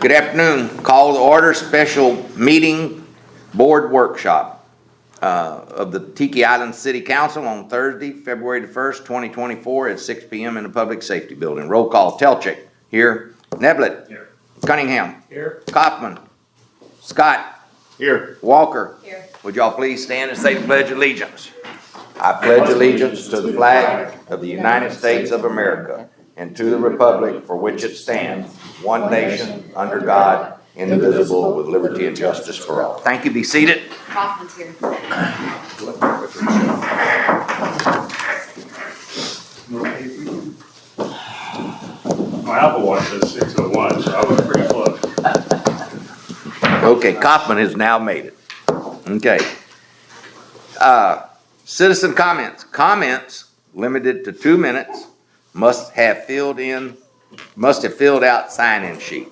Good afternoon. Call to order special meeting board workshop of the Tiki Island City Council on Thursday, February the 1st, 2024 at 6 p.m. in the Public Safety Building. Roll call. Telchik. Here. Neblett. Here. Cunningham. Here. Kaufman. Scott. Here. Walker. Here. Would y'all please stand and say the Pledge of Allegiance? I pledge allegiance to the flag of the United States of America and to the republic for which it stands, one nation, under God, indivisible, with liberty and justice for all. Thank you. Be seated. Kaufman's here. My Apple Watch says 6:01, so I was pretty close. Okay, Kaufman has now made it. Okay. Citizen comments. Comments limited to 2 minutes. Must have filled out sign-in sheet.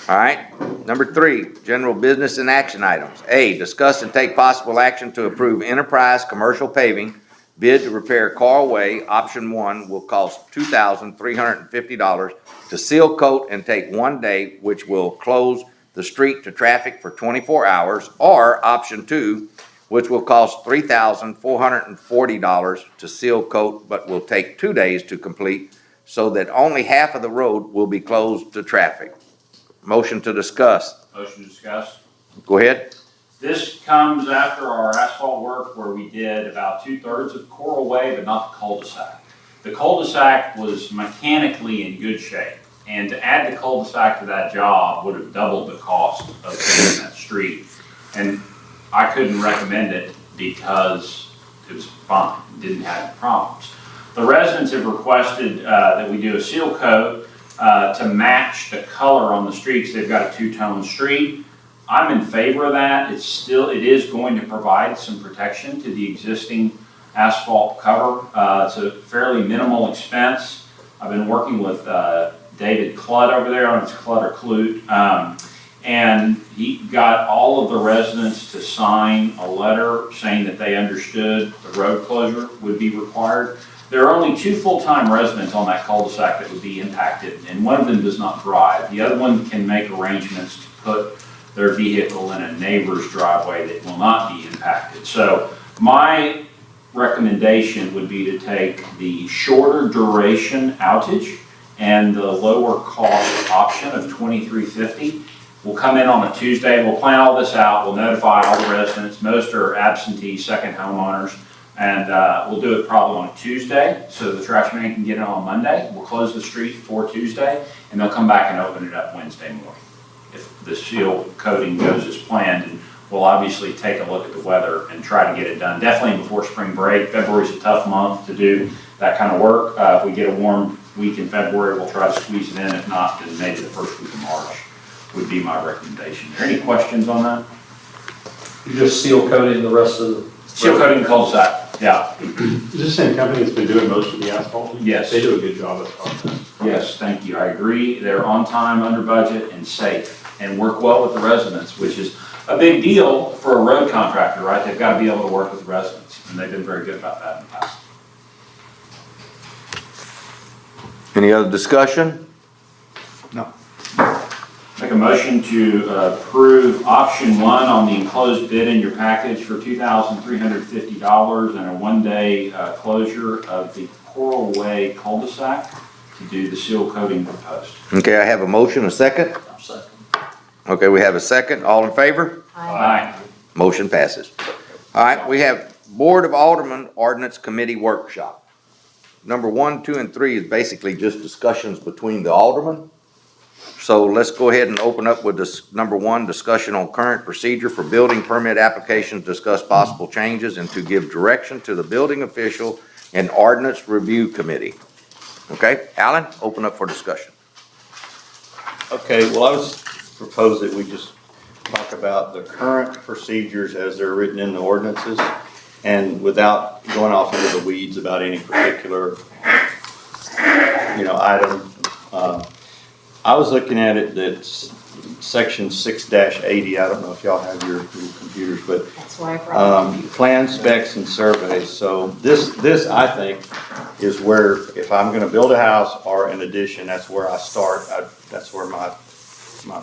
All right. Number 3, general business and action items. A, discuss and take possible action to approve Enterprise Commercial Paving bid to repair Carl Way. Option 1 will cost $2,350 to seal coat and take 1 day, which will close the street to traffic for 24 hours. Or option 2, which will cost $3,440 to seal coat, but will take 2 days to complete, so that only half of the road will be closed to traffic. Motion to discuss. Motion to discuss. Go ahead. This comes after our asphalt work where we did about 2/3 of Coral Way, but not the cul-de-sac. The cul-de-sac was mechanically in good shape, and to add the cul-de-sac to that job would have doubled the cost of paving that street. And I couldn't recommend it because it was fine, didn't have any problems. The residents have requested that we do a seal coat to match the color on the streets. They've got a two-tone street. I'm in favor of that. It is going to provide some protection to the existing asphalt cover. It's a fairly minimal expense. I've been working with David Klutt over there, on it's Klutt or Clute, and he got all of the residents to sign a letter saying that they understood the road closure would be required. There are only 2 full-time residents on that cul-de-sac that would be impacted, and one of them does not drive. The other one can make arrangements to put their vehicle in a neighbor's driveway that will not be impacted. So my recommendation would be to take the shorter duration outage and the lower cost option of $2,350. We'll come in on a Tuesday, we'll plan all this out, we'll notify all the residents. Most are absentee second homeowners. And we'll do it probably on a Tuesday, so the trash man can get it on Monday. We'll close the street for Tuesday, and they'll come back and open it up Wednesday morning if the seal coating goes as planned. And we'll obviously take a look at the weather and try to get it done definitely before spring break. February's a tough month to do that kind of work. If we get a warm week in February, we'll try to squeeze it in. If not, then maybe the first week of March would be my recommendation. Are there any questions on that? You just seal coating the rest of the... Seal coating cul-de-sac. Yeah. Is this the same company that's been doing most of the asphalt? Yes. They do a good job of it. Yes, thank you. I agree. They're on time, under budget, and safe, and work well with the residents, which is a big deal for a road contractor, right? They've got to be able to work with the residents, and they've been very good about that in the past. Any other discussion? Make a motion to approve option 1 on the enclosed bid in your package for $2,350 and a 1-day closure of the Coral Way cul-de-sac to do the seal coating proposed. Okay, I have a motion, a second. Second. Okay, we have a second. All in favor? Aye. Motion passes. All right, we have Board of Aldermen Ordinance Committee Workshop. Number 1, 2, and 3 is basically just discussions between the aldermen. So let's go ahead and open up with this number 1, discussion on current procedure for building permit applications, discuss possible changes, and to give direction to the building official and ordinance review committee. Okay, Alan, open up for discussion. Okay, well, I was proposed that we just talk about the current procedures as they're written in the ordinances, and without going off into the weeds about any particular, item. I was looking at it, that's section 6-80. I don't know if y'all have your computers, but That's why I brought it. plan, specs, and surveys. So this I think is where, if I'm gonna build a house or an addition, that's where I start. That's where my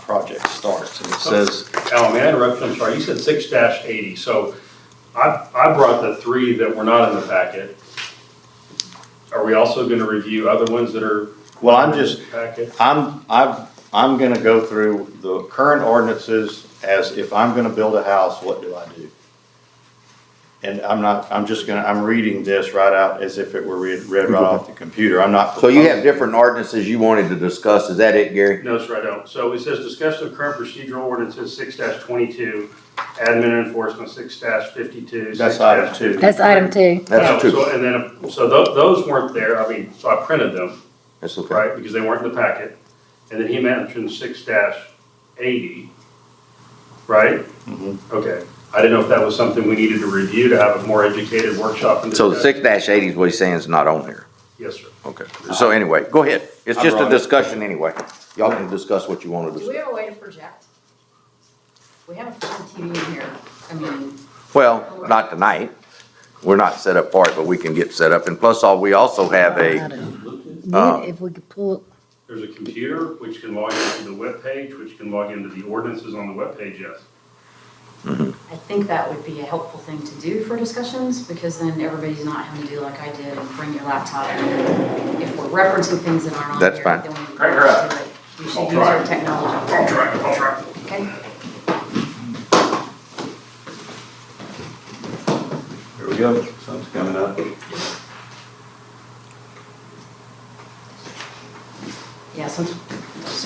project starts. And it says, Alan, may I interrupt you? I'm sorry, you said 6-80, so I brought the 3 that were not in the packet. Are we also gonna review other ones that are? well, I'm just, in the packet? I'm gonna go through the current ordinances as if I'm gonna build a house, what do I do? And I'm reading this right out as if it were read right off the computer. I'm not. So you have different ordinances you wanted to discuss, is that it, Gary? No, sir, I don't. So it says discussion of current procedural ordinances 6-22, admin enforcement 6-52. That's item 2. That's item 2. That's So, true, and then, so those weren't there, I mean, so I printed them, that's okay. right, because they weren't in the packet. And then he mentioned 6-80, right? Mhm. Okay, I didn't know if that was something we needed to review to have a more educated workshop. and So the discussion. 6-80 is what he's saying is not on here. Yes, sir. Okay, so anyway, go ahead. It's I just a brought it. discussion anyway. Y'all can discuss what you want to Do we discuss. have a way to project? We have a flat TV in here, I mean, Well, not tonight. We're not set up for it, but we can get set up. And plus we also have If we could pull, There's a computer which can log into the webpage, which can log into the ordinances on the webpage, yes. I think that would be a helpful thing to do for discussions, because then everybody's not having to do like I did and bring your laptop. And if we're referencing things that aren't on here, That's fine. then we Craig, you're up. do it. We I'll should use try. our technology. I'll try. Okay? Here we go. Something's coming up. Yeah, so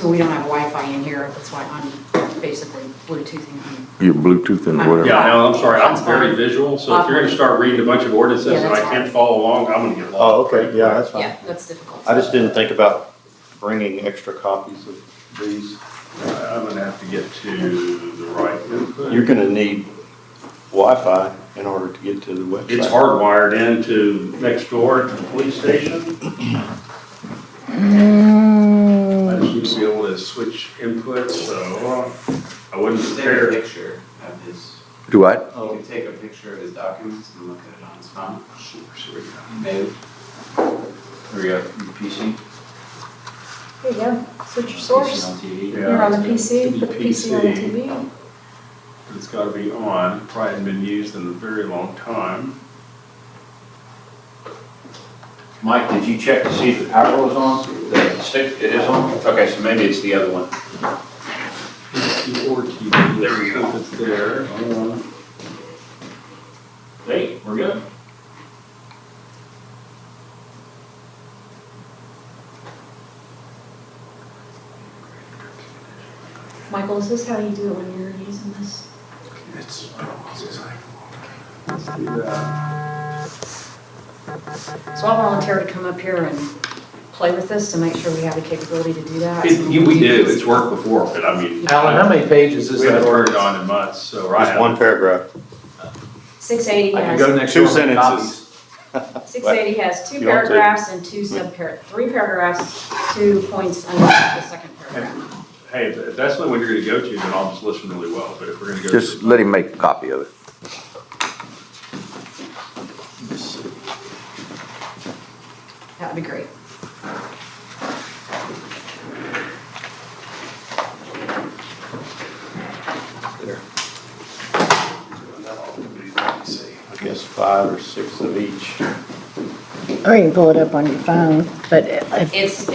we don't have Wi-Fi in here, that's why I'm basically Bluetoothing. your Bluetooth and Yeah, whatever. Yeah, no, I'm sorry, I'm That's very fine. visual, so if you're gonna start reading a bunch of ordinances Yeah, and that's I can't fine. follow along, I'm gonna get lost. Oh, okay, yeah, that's fine. Yeah, that's difficult. I just didn't think about bringing extra copies of these. I'm gonna have to get to the right input. You're gonna need Wi-Fi in order to get to the website. It's hardwired into next door to the police station. I just used to be able to switch inputs, so I wouldn't Take a prepare. picture of his, Do what? you can take a picture of his documents and look at it on his phone. Sure. Maybe. Here we go, PC. There you go, switch your PC source. on TV. Yeah. You're on the PC, It's put the PC on the PC. TV. It's gotta be on, probably hadn't been used in a very long time. Mike, did you check to see if the power was on? The stick, it is on? Okay, so maybe it's the other one. PC or TV. There we go. If it's there, hold on. Hey, we're good. Michael, is this how you do it when you're using this? Let's do that. So I'll volunteer to come up here and play with this to make sure we have the capability to do that. We do, it's worked before, but I mean. Alan, how many pages is We that haven't turned it ordinance? on in months, so right. Just one paragraph. 680 I can go has, next Two door and make sentences. copies. 680 has 2 You want to? paragraphs and 3 paragraphs, 2 points under the second paragraph. Hey, if that's the one you're gonna go to, then I'll just listen really well, but if we're gonna go. Just to- let him make a copy of it. That'd be great. I guess 5 or 6 of each. or you can pull it up on your phone, but if,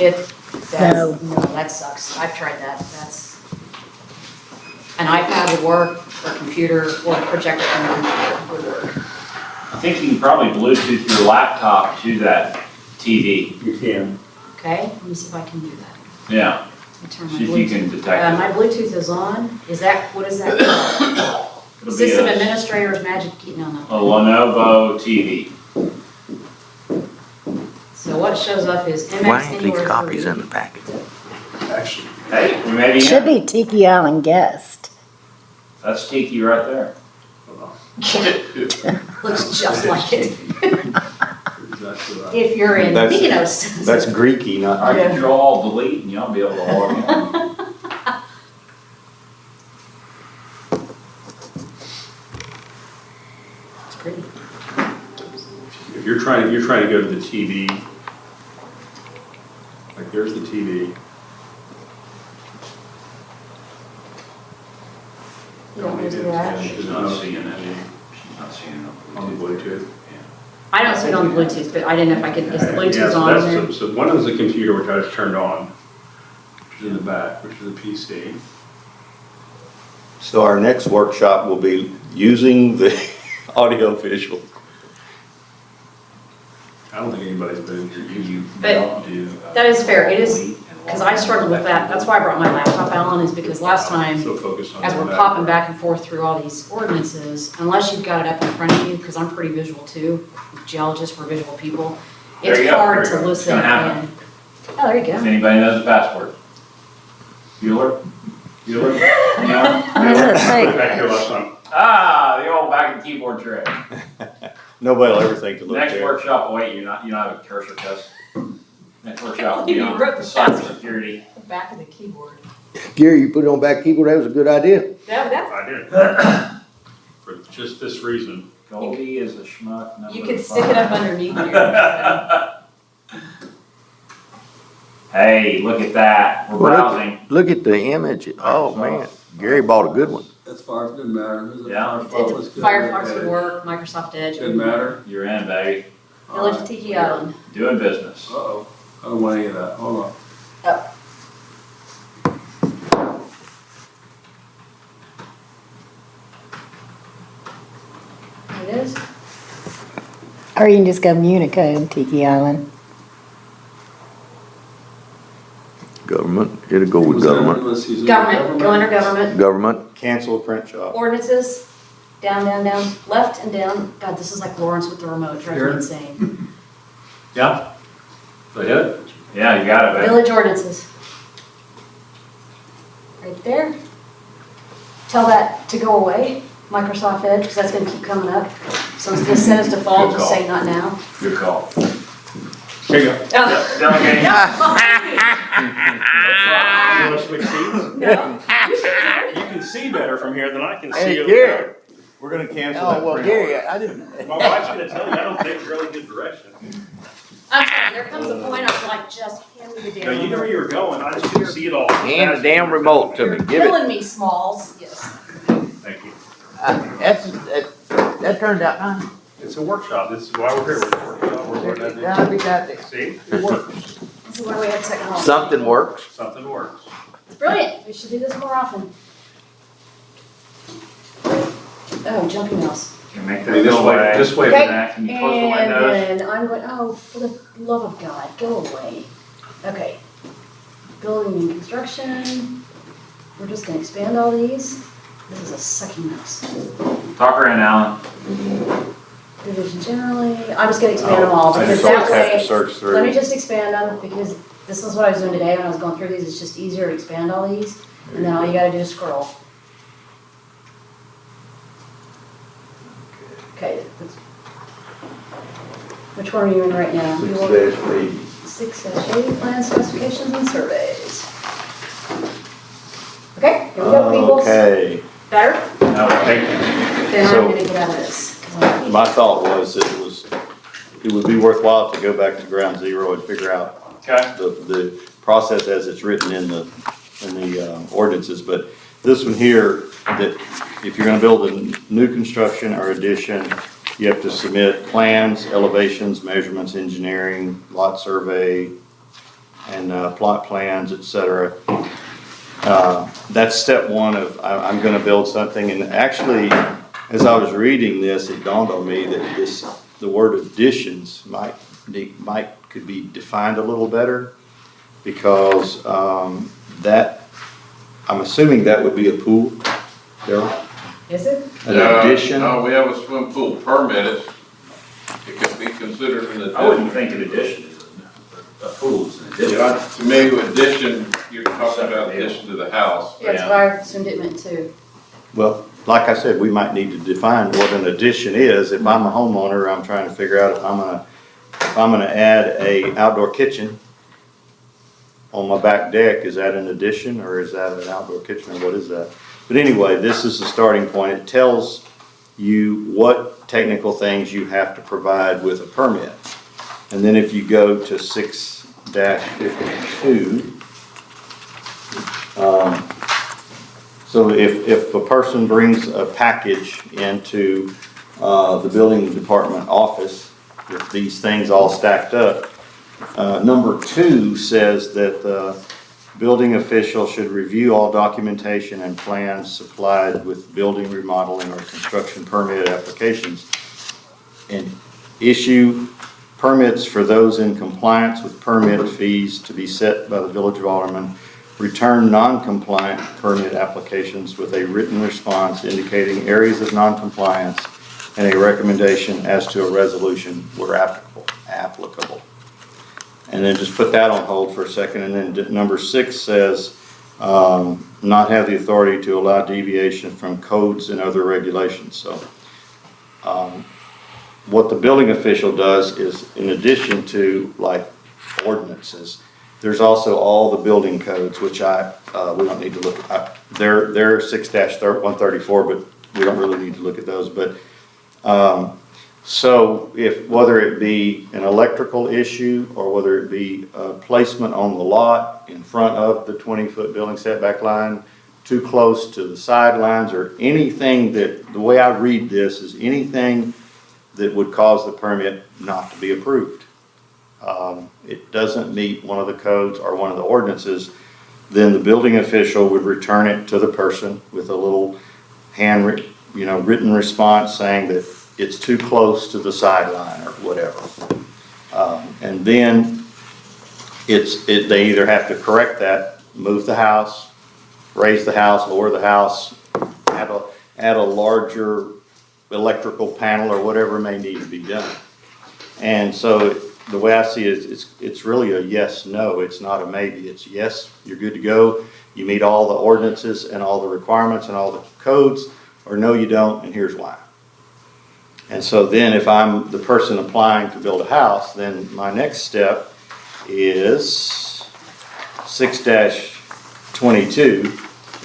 No, that sucks. I've tried that. That's, an iPad would work, or a computer, or a projector from a computer would work. I think you can probably Bluetooth your laptop to that TV. You can. Okay, let me see if I can do that. Yeah, Let me turn my see if you Bluetooth. can detect it. My Bluetooth is on. Is that, what is that? It'll Is be this an a administrator's magic key? No, no. Lenovo TV. So what shows up is MX Why ain't these Anywhere copies 3. in the packet? Actually, Hey, we maybe, should be Tiki Island guest. that's Tiki right there. hold on. Looks just like it. Exactly right. If you're in That's- Mykonos. That's Greeky, not. I control alt delete and you'll be able to log in. It's pretty. If you're trying to go to the TV, Here's the TV. You don't need to do that. She's not seeing it. She's not seeing it On the Bluetooth. I don't see it on the Bluetooth, but I didn't know if I could, is the Yeah, Bluetooth so on that's there? So one is the computer, which I just turned on, which is in the back, which is the PC. So our next workshop will be using the audio visual. I don't think anybody's been here using. But that is fair, it is, because I struggled with that, that's why I brought my laptop, Alan, is because last time, So focused on. as we're that. popping back and forth through all these ordinances, unless you've got it up in front of you, because I'm pretty visual too, geologists, we're visual people, There it's you go, hard there you to go. It's listen gonna happen. and, oh, there you If go. anybody knows the password. Bueller? Bueller? No? What does it say? Put it back here last time. Ah, the old back and keyboard trick. Nobody will ever think to look Next there. workshop, wait, you don't have a cursor test. Next workshop will be You on wrote the cybersecurity. The back of the keyboard. Gary, you put it on back keyboard, that was a good idea. That, I did. For just this reason. Goldie is a schmuck. number you could stick it up underneath here. 5. Hey, look at that, we're Well, browsing. Look at the image, oh man, Gary bought a good one. That's far, it didn't matter. It was a Yeah. Firefox was good. Firefox would work, Microsoft Edge. Didn't matter. You're in, baby, Village of Tiki Island. doing business. Uh-oh, I don't want any of that, hold on. It is? Or you can just go Unicode, Tiki Island. Government, it'll go with Was that- government. let's see, is it Government, go under government. Government, Cancel print shop. Ordinances, down, down, down, left and down. God, this is like Lawrence with the remote, drives Here? me insane. Yeah? Did I hit it? Yeah, you got it, baby. Village ordinances. Right there. Tell that to go away, Microsoft Edge, because that's gonna keep coming up. So instead of set as default, Good just call. say not now. Good call. Here you go. Oh, Delegate. You want to switch seats? no. You can see better from here than I can see. Hey, over Gary. there. We're gonna cancel oh, that well, print Gary, order. I didn't. My wife's gonna tell you, I don't take really good direction. I'm sorry, there comes a point I was like, just hand me the No, you damn know where remote. you were going, I just couldn't see it all. Hand the damn remote to me, You're give it. killing me, Smalls, yes. Thank you. That turned out fine. It's a workshop, this is why we're here, we're a workshop, we're learning. Gotta be that there. See, it works, This is why we have technology. Something works. something works. It's brilliant, we should do this more often. Oh, jumping mouse. Can make I that mean, this go way, away. this way. Okay. That, can you close the And windows? then I'm going, oh, for the love of God, go away. Okay. Building and construction. We're just gonna expand all these. This is a sucking mouse. Talk her in, Alan. Division generally, I'm just gonna expand them all I because just always that have to way, search let me through. just expand them because this is what I was doing today when I was going through these. It's just easier to expand all these. And then all you gotta do is scroll. Okay. Which one are you in right now? You want- 6-8. 6-80 plan specifications and surveys. Okay, here we go, peoples. Okay, Better? No, thank you. Then I'm So- gonna get out of this. 'Cause I'm- my thought was it would be worthwhile to go back to ground zero and figure out Okay. the process as it's written in the ordinances, but this one here, that if you're gonna build a new construction or addition, you have to submit plans, elevations, measurements, engineering, lot survey, and plot plans, et cetera. That's step one of, I'm gonna build something, and actually, as I was reading this, it dawned on me that the word additions could be defined a little better, because that, I'm assuming that would be a pool, Daryl? Is it? An addition? No, we have a swim pool permitted. It can be considered an addition. I wouldn't think an addition is a pool is an addition. Yeah, to me, addition, you're talking about addition to the house. Yeah, that's what I assumed it meant too. Well, like I said, we might need to define what an addition is. If I'm a homeowner, I'm trying to figure out if I'm gonna add a outdoor kitchen on my back deck, is that an addition or is that an outdoor kitchen or what is that? But anyway, this is the starting point. It tells you what technical things you have to provide with a permit. And then if you go to 6-52. So if a person brings a package into the building department office with these things all stacked up, number 2 says that the building official should review all documentation and plans supplied with building remodeling or construction permit applications and issue permits for those in compliance with permit fees to be set by the Village of Alderman. Return non-compliant permit applications with a written response indicating areas of non-compliance and a recommendation as to a resolution where applicable. And then just put that on hold for a second. And then number 6 says, not have the authority to allow deviation from codes and other regulations. So what the building official does is, in addition to like ordinances, there's also all the building codes, which we don't need to look at. They're 6-134, but we don't really need to look at those. But so whether it be an electrical issue or whether it be placement on the lot in front of the 20-foot building setback line, too close to the sidelines, or anything that, the way I read this is anything that would cause the permit not to be approved. It doesn't meet one of the codes or one of the ordinances, then the building official would return it to the person with a little written response saying that it's too close to the sideline or whatever. And then they either have to correct that, move the house, raise the house, lower the house, add a larger electrical panel or whatever may need to be done. And so the way I see it, it's really a yes, no. It's not a maybe. It's yes, you're good to go. You meet all the ordinances and all the requirements and all the codes, or no, you don't, and here's why. And so then if I'm the person applying to build a house, then my next step is 6-22.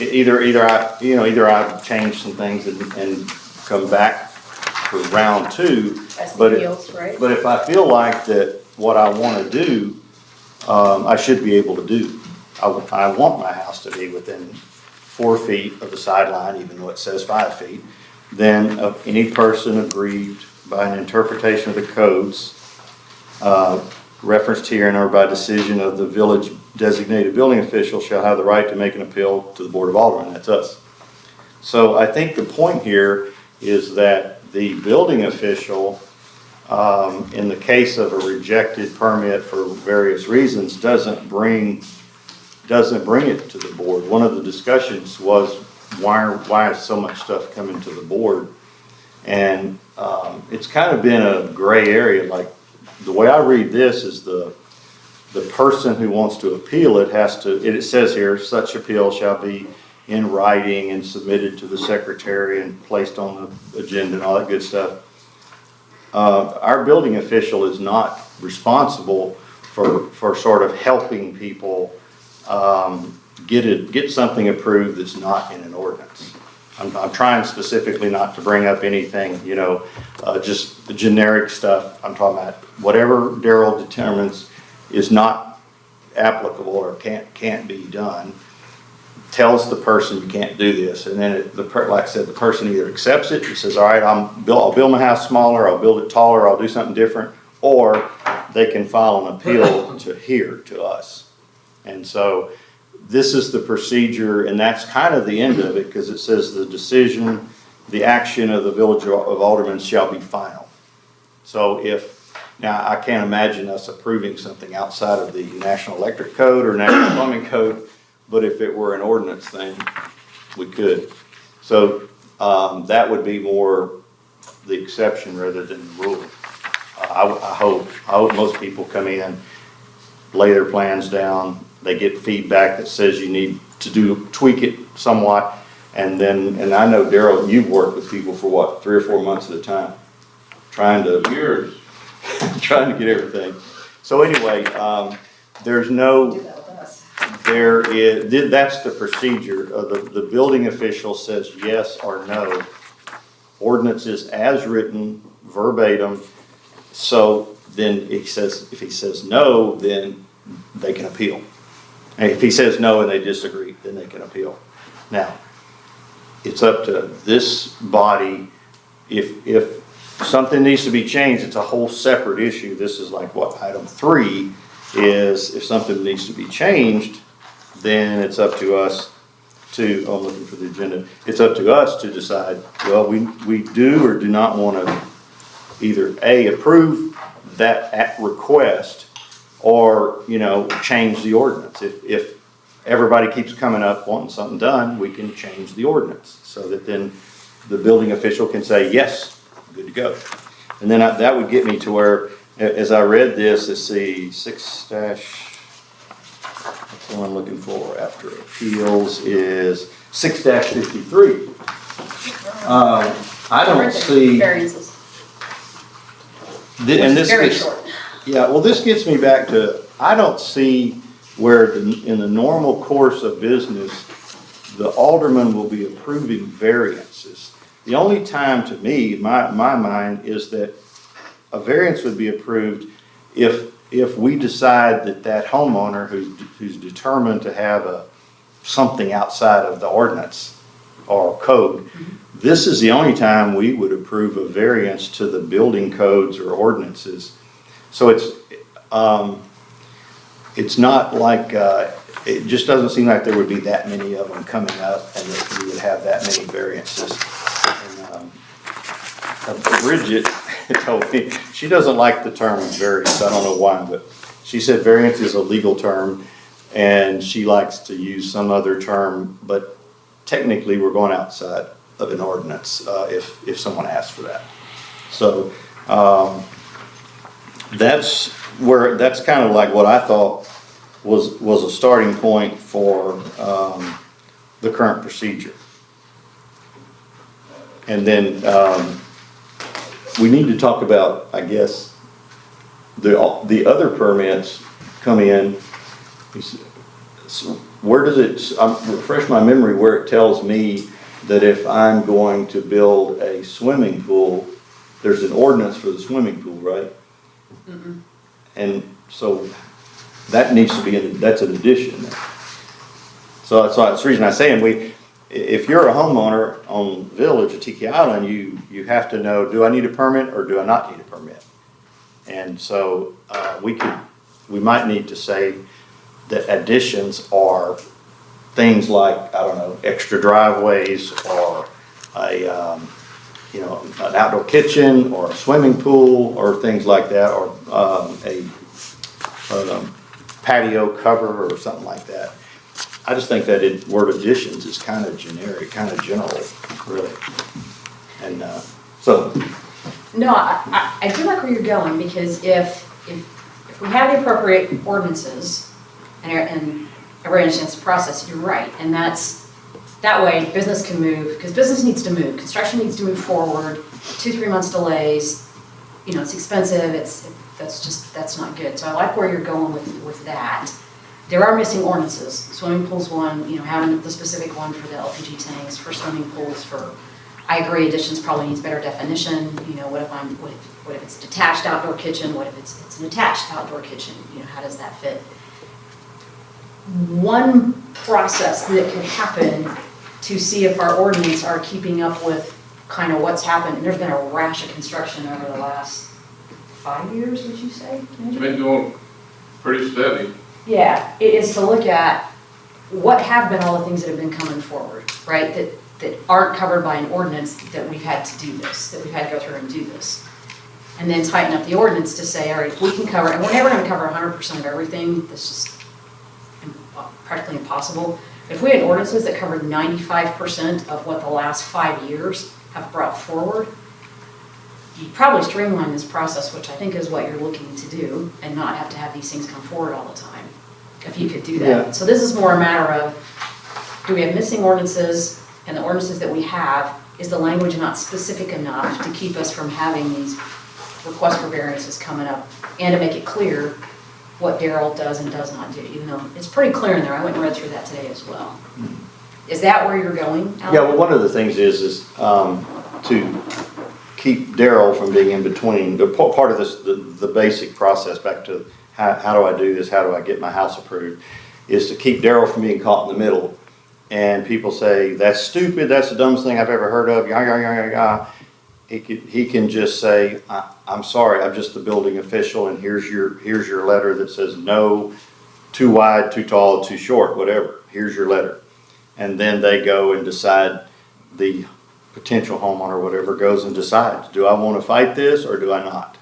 Either I change some things and come back for round 2. That's the But appeals, right? But if I feel like that what I want to do, I should be able to do. I want my house to be within 4 feet of the sideline, even though it says 5 feet. Then any person aggrieved by an interpretation of the codes referenced herein or by decision of the village designated building official shall have the right to make an appeal to the Board of Aldermen. That's us. So I think the point here is that the building official, in the case of a rejected permit for various reasons, doesn't bring it to the board. One of the discussions was why is so much stuff coming to the board? And it's kind of been a gray area. Like the way I read this is the person who wants to appeal it has to, it says here, such appeal shall be in writing and submitted to the secretary and placed on the agenda and all that good stuff. Our building official is not responsible for sort of helping people get something approved that's not in an ordinance. I'm trying specifically not to bring up anything, just the generic stuff. I'm talking about whatever Daryl determines is not applicable or can't be done, tells the person you can't do this, and then like I said, the person either accepts it and says, all right, I'll build my house smaller, I'll build it taller, I'll do something different, or they can file an appeal to us. And so this is the procedure, and that's kind of the end of it, because it says the decision, the action of the Village of Alderman shall be final. So now I can't imagine us approving something outside of the National Electric Code or National Plumbing Code, but if it were an ordinance thing, we could. So that would be more the exception rather than the rule. I hope most people come in, lay their plans down, they get feedback that says you need to tweak it somewhat, and I know, Daryl, you've worked with people for what, 3 or 4 months at a time, trying to Years. trying to get everything. So anyway, there's no, Do that with us. that's the procedure. The building official says yes or no. Ordinance is as written, verbatim. So then if he says no, then they can appeal. And if he says no and they disagree, then they can appeal. Now, it's up to this body, if something needs to be changed, it's a whole separate issue. This is like what item 3 is, if something needs to be changed, then it's up to us to, I'm looking for the agenda, it's up to us to decide, well, we do or do not want to either A, approve that request, or, change the ordinance. If everybody keeps coming up wanting something done, we can change the ordinance, so that then the building official can say, yes, good to go. And then that would get me to where, as I read this, let's see, 6 dash, that's the one I'm looking for after appeals, is 6-53. I don't see, Variances. and this Very gets, short. yeah, well, this gets me back to, I don't see where in the normal course of business, the alderman will be approving variances. The only time, to me, my mind, is that a variance would be approved if we decide that homeowner who's determined to have something outside of the ordinance or code, this is the only time we would approve a variance to the building codes or ordinances. So it's not like, it just doesn't seem like there would be that many of them coming up and that we would have that many variances. And Bridget told me, she doesn't like the term variance, I don't know why, but she said variance is a legal term and she likes to use some other term, but technically we're going outside of an ordinance if someone asks for that. So that's kind of like what I thought was a starting point for the current procedure. And then we need to talk about, I guess, the other permits come in. So where does it, refresh my memory where it tells me that if I'm going to build a swimming pool, there's an ordinance for the swimming pool, right? And so that needs to be, that's an addition. So that's the reason I'm saying if you're a homeowner on Village of Tiki Island, you have to know, do I need a permit or do I not need a permit? And so we might need to say that additions are things like, I don't know, extra driveways or an outdoor kitchen or a swimming pool or things like that, or a patio cover or something like that. I just think that word additions is kind of generic, kind of general, really. And so. No, I do like where you're going, because if we have the appropriate ordinances and everybody understands the process, you're right. And that way business can move, because business needs to move. Construction needs to move forward. 2-3 months delays, it's expensive. That's not good. So I like where you're going with that. There are missing ordinances. Swimming pools one, having the specific one for the LPG tanks, for swimming pools, I agree, additions probably needs better definition. What if it's detached outdoor kitchen? What if it's an attached outdoor kitchen? How does that fit? One process that could happen to see if our ordinance are keeping up with kind of what's happened, and there's been a rash of construction over the last 5 years, would you say? It's been going pretty steady. Yeah, it is to look at what have been all the things that have been coming forward, right? That aren't covered by an ordinance, that we've had to do this, that we've had to go through and do this. And then tighten up the ordinance to say, all right, we can cover, and we're never going to cover 100% of everything. That's just practically impossible. If we had ordinances that covered 95% of what the last 5 years have brought forward, you'd probably streamline this process, which I think is what you're looking to do, and not have to have these things come forward all the time, if you could do that. Yeah. So this is more a matter of, do we have missing ordinances, and the ordinances that we have, is the language not specific enough to keep us from having these requests for variances coming up, and to make it clear what Darrell does and does not do, even though it's pretty clear in there. I went and read through that today as well. Is that where you're going, Alan? Yeah, well, one of the things is to keep Darrell from being in between. Part of this, the basic process, back to how do I do this? How do I get my house approved? Is to keep Daryl from being caught in the middle. And people say, that's stupid, that's the dumbest thing I've ever heard of, yah, yah, yah, yah, yah. He can just say, I'm sorry, I'm just the building official, and here's your letter that says no, too wide, too tall, too short, whatever. Here's your letter. And then they go and decide, the potential homeowner, whatever, goes and decides, do I want to fight this or do I not?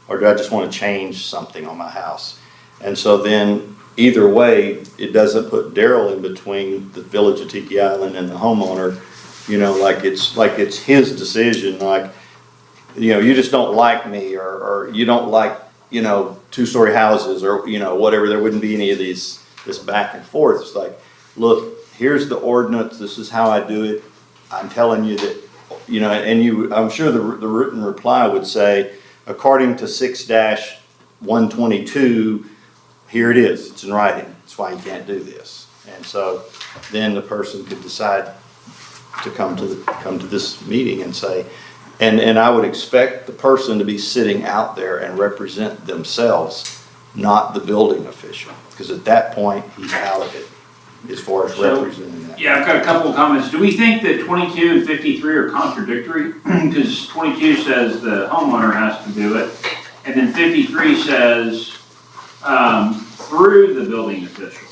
Or do I just want to change something on my house? And so then, either way, it doesn't put Daryl in between the Village of Tiki Island and the homeowner, you know, like it's his decision, like, you know, you just don't like me, or you don't like, you know, two-story houses, or, you know, whatever. There wouldn't be any of this back and forth. It's like, look, here's the ordinance, this is how I do it. I'm telling you that, you know, and I'm sure the written reply would say, according to 6-122, here it is, it's in writing, that's why you can't do this. And so then the person could decide to come to this meeting and say, and I would expect the person to be sitting out there and represent themselves, not the building official, because at that point, he's out of it as far as representing that. Yeah, I've got a couple of comments. Do we think that 22 and 53 are contradictory? Because 22 says the homeowner has to do it, and then 53 says through the building official.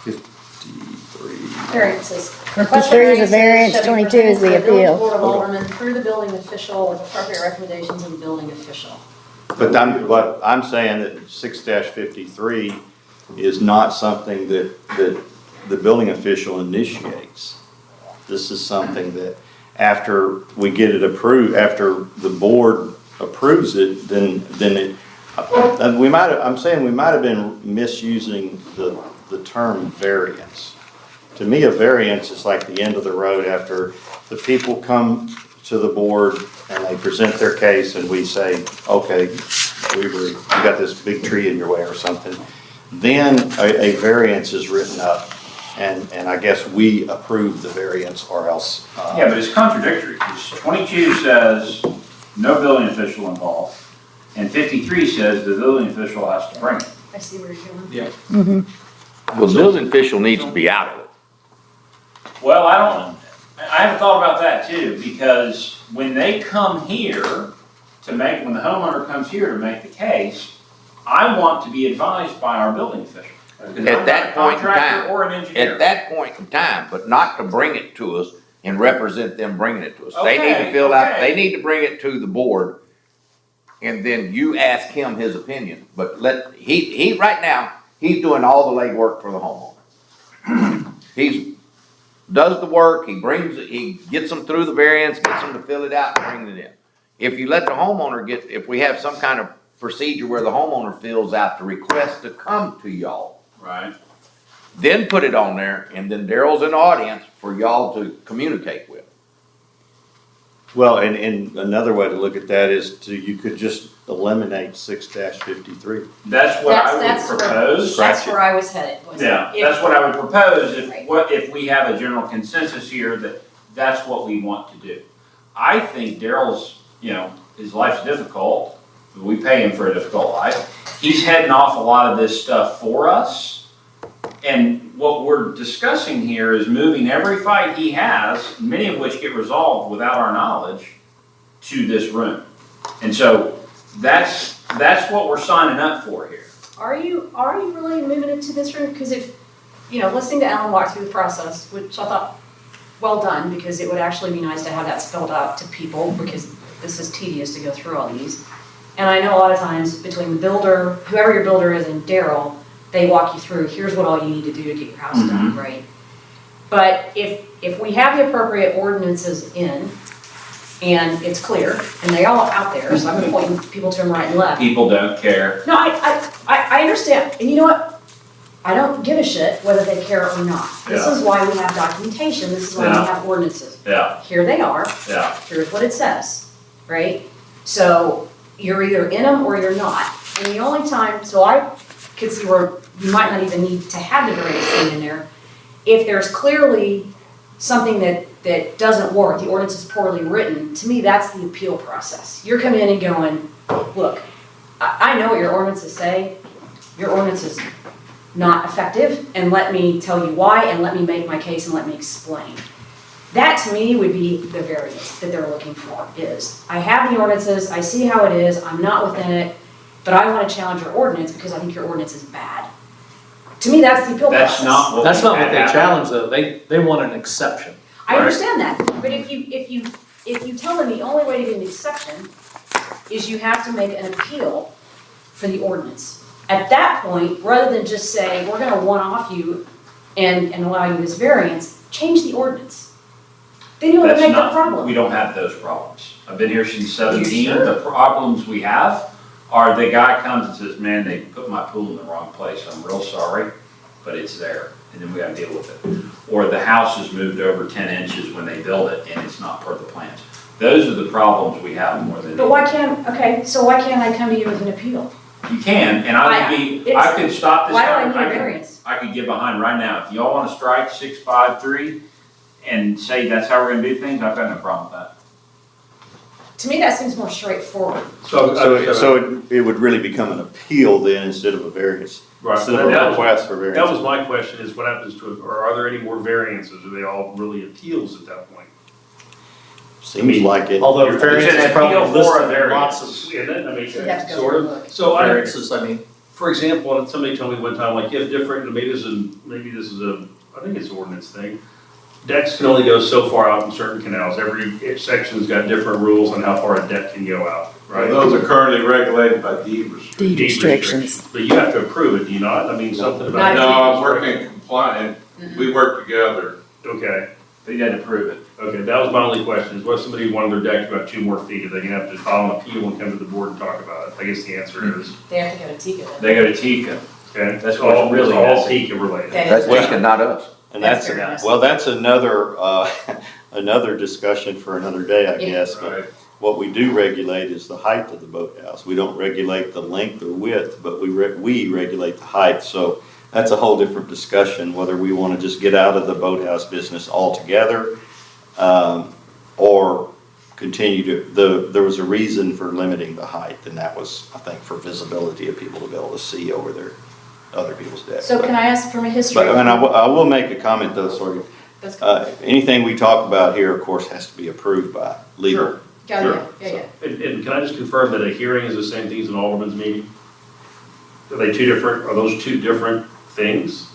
53. Variances. 53 is a variance, 22 is the appeal. Board of Aldermen through the building official with appropriate recommendations of the building official. But I'm saying that 6-53 is not something that the building official initiates. This is something that after we get it approved, after the board approves it, then it, I'm saying we might have been misusing the term variance. To me, a variance is like the end of the road after the people come to the board and they present their case and we say, okay, you got this big tree in your way or something. Then a variance is written up, and I guess we approve the variance, or else. Yeah, but it's contradictory, because 22 says no building official involved, and 53 says the building official has to bring it. I see where you're going. Yeah. Well, the building official needs to be out of it. Well, I haven't thought about that too, because when they come here when the homeowner comes here to make the case, I want to be advised by our building official. Because I'm At not that a point in contractor time, or an engineer. at that point in time, but not to bring it to us and represent them bringing it to us. They need to fill out, they need to bring it to the board, and then you ask him his opinion. But he right now, he's doing all the legwork for the homeowner. Does the work, he gets them through the variance, gets them to fill it out and brings it in. If you let the homeowner if we have some kind of procedure where the homeowner fills out the request to come to y'all, Right. then put it on there, and then Daryl's in the audience for y'all to communicate with. Well, and another way to look at that is you could just eliminate 6-53. That's what I would That's propose. That's where I was headed. was Yeah, if- that's what I would propose, Right. if we have a general consensus here that that's what we want to do. I think Daryl's, his life's difficult, we pay him for a difficult life. He's heading off a lot of this stuff for us. And what we're discussing here is moving every fight he has, many of which get resolved without our knowledge, to this room. And so that's what we're signing up for here. Are you really moving into this room? Because if, listening to Alan walk through the process, which I thought, well done, because it would actually be nice to have that spelled out to people, because this is tedious to go through all these. And I know a lot of times between the builder, whoever your builder is, and Daryl, they walk you through, here's what all you need to do to get your house done, right? But if we have the appropriate ordinances in, and it's clear, and they're all out there, so I'm pointing people to them right and left. People don't care. No, I understand, and you know what? I don't give a shit whether they care or not. This Yeah. is why we have documentation, this is why we Yeah. have ordinances. Yeah, Here they are, yeah. here's what it says, right? So you're either in them or you're not. And the only time, so I could see where you might not even need to have the variance thing in there. If there's clearly something that doesn't work, the ordinance is poorly written, to me, that's the appeal process. You're coming in and going, look, I I know what your ordinances say, your ordinance is not effective, and let me tell you why, and let me make my case, and let me explain. That to me would be the variance that they're looking for, is, I have the ordinances, I see how it is, I'm not within it, but I want to challenge your ordinance because I think your ordinance is bad. To me, that's the appeal process. That's not what. That's not we what they had happen. challenge though, they want an exception. I right? understand that, but if you tell them the only way to get an exception is you have to make an appeal for the ordinance. At that point, rather than just say, we're gonna one-off you and allow you this variance, change the ordinance. Then you That's eliminate the not, problem. we don't have those problems. I've been here since 17. sure? The problems we have are the guy comes and says, man, they put my pool in the wrong place. I'm real sorry, but it's there. And then we gotta deal with it. Or the house is moved over 10 inches when they build it and it's not per the plans. Those are the problems we have more than. But why can't I come to you with an appeal? You can, and I would be, I could stop this. Why do I need a could- variance? I could get behind right now. If y'all wanna strike 653 and say that's how we're gonna do things, I've got no problem with that. To me, that seems more straightforward. So it would really become an appeal then instead of a variance. Right, Instead of so a request for variance. that was my question, is what happens to it, or are there any more variances? Are they all really appeals at that point? Seems like it. Although You're- variance it's an is probably appeal for a listed in variance. lots of Isn't it? I mean, You have to go sort through and of. look. So variances, I mean. for example, and somebody told me one time, like, you have different, maybe this is I think it's an ordinance thing. Decks can only go so far out in certain canals. Every section's got different rules on how far a deck can go out, right? Those are currently regulated by deed restrictions. Deed restrictions. But you have to approve it, do you not? I mean, something about. Not No, I'm working compliant, we work together. Okay, But you had to prove it. okay, that was my only question, is what if somebody wanted their deck about 2 more feet, are they gonna have to file an appeal and come to the board and talk about it? I guess the answer is, They have to go to TICA then. They go to TICA. okay, That's what's all, really it's all messy. TICA related. That That's is- Lincoln, not us. And That's that's, very nice. well, that's another, another discussion for another day, I Yeah. guess. But Right. what we do regulate is the height of the boathouse. We don't regulate the length or width, but we regulate the height. So that's a whole different discussion, whether we want to just get out of the boathouse business altogether, or continue to, there was a reason for limiting the height, and that was, I think, for visibility of people to be able to see over their, other people's decks. So can I ask from a history? But, and I will make a comment though, sorry. That's good. Anything we talk about here, of course, has to be approved by legal. Yeah, yeah. And can I just confirm that a hearing is the same thing as an alderman's meeting? Are those two different things?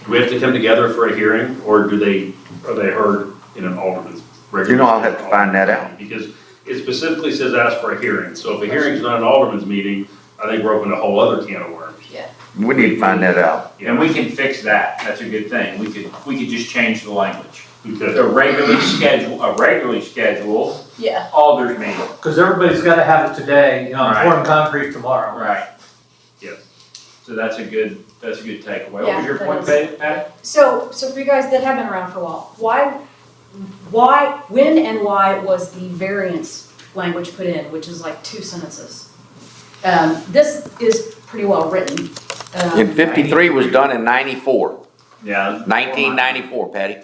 Do we have to come together for a hearing, or are they heard in an alderman's regular? You know, I'll have to find that out. Because it specifically says ask for a hearing, so if a hearing's not an alderman's meeting, I think we're opening a whole other can of worms. We need to find that out. And we can fix that. That's a good thing. We could just change the language. Because A regularly scheduled Yeah. alders meeting. Because everybody's gotta have it today, Right. pouring concrete tomorrow. Right. Yes. So that's a good takeaway. What Yeah, was your that point, is. Pat? So for you guys that have been around for a while, when and why was the variance language put in, which is like 2 sentences? This is pretty well written. In 53 was done in 94, Yeah. 1994, Patty.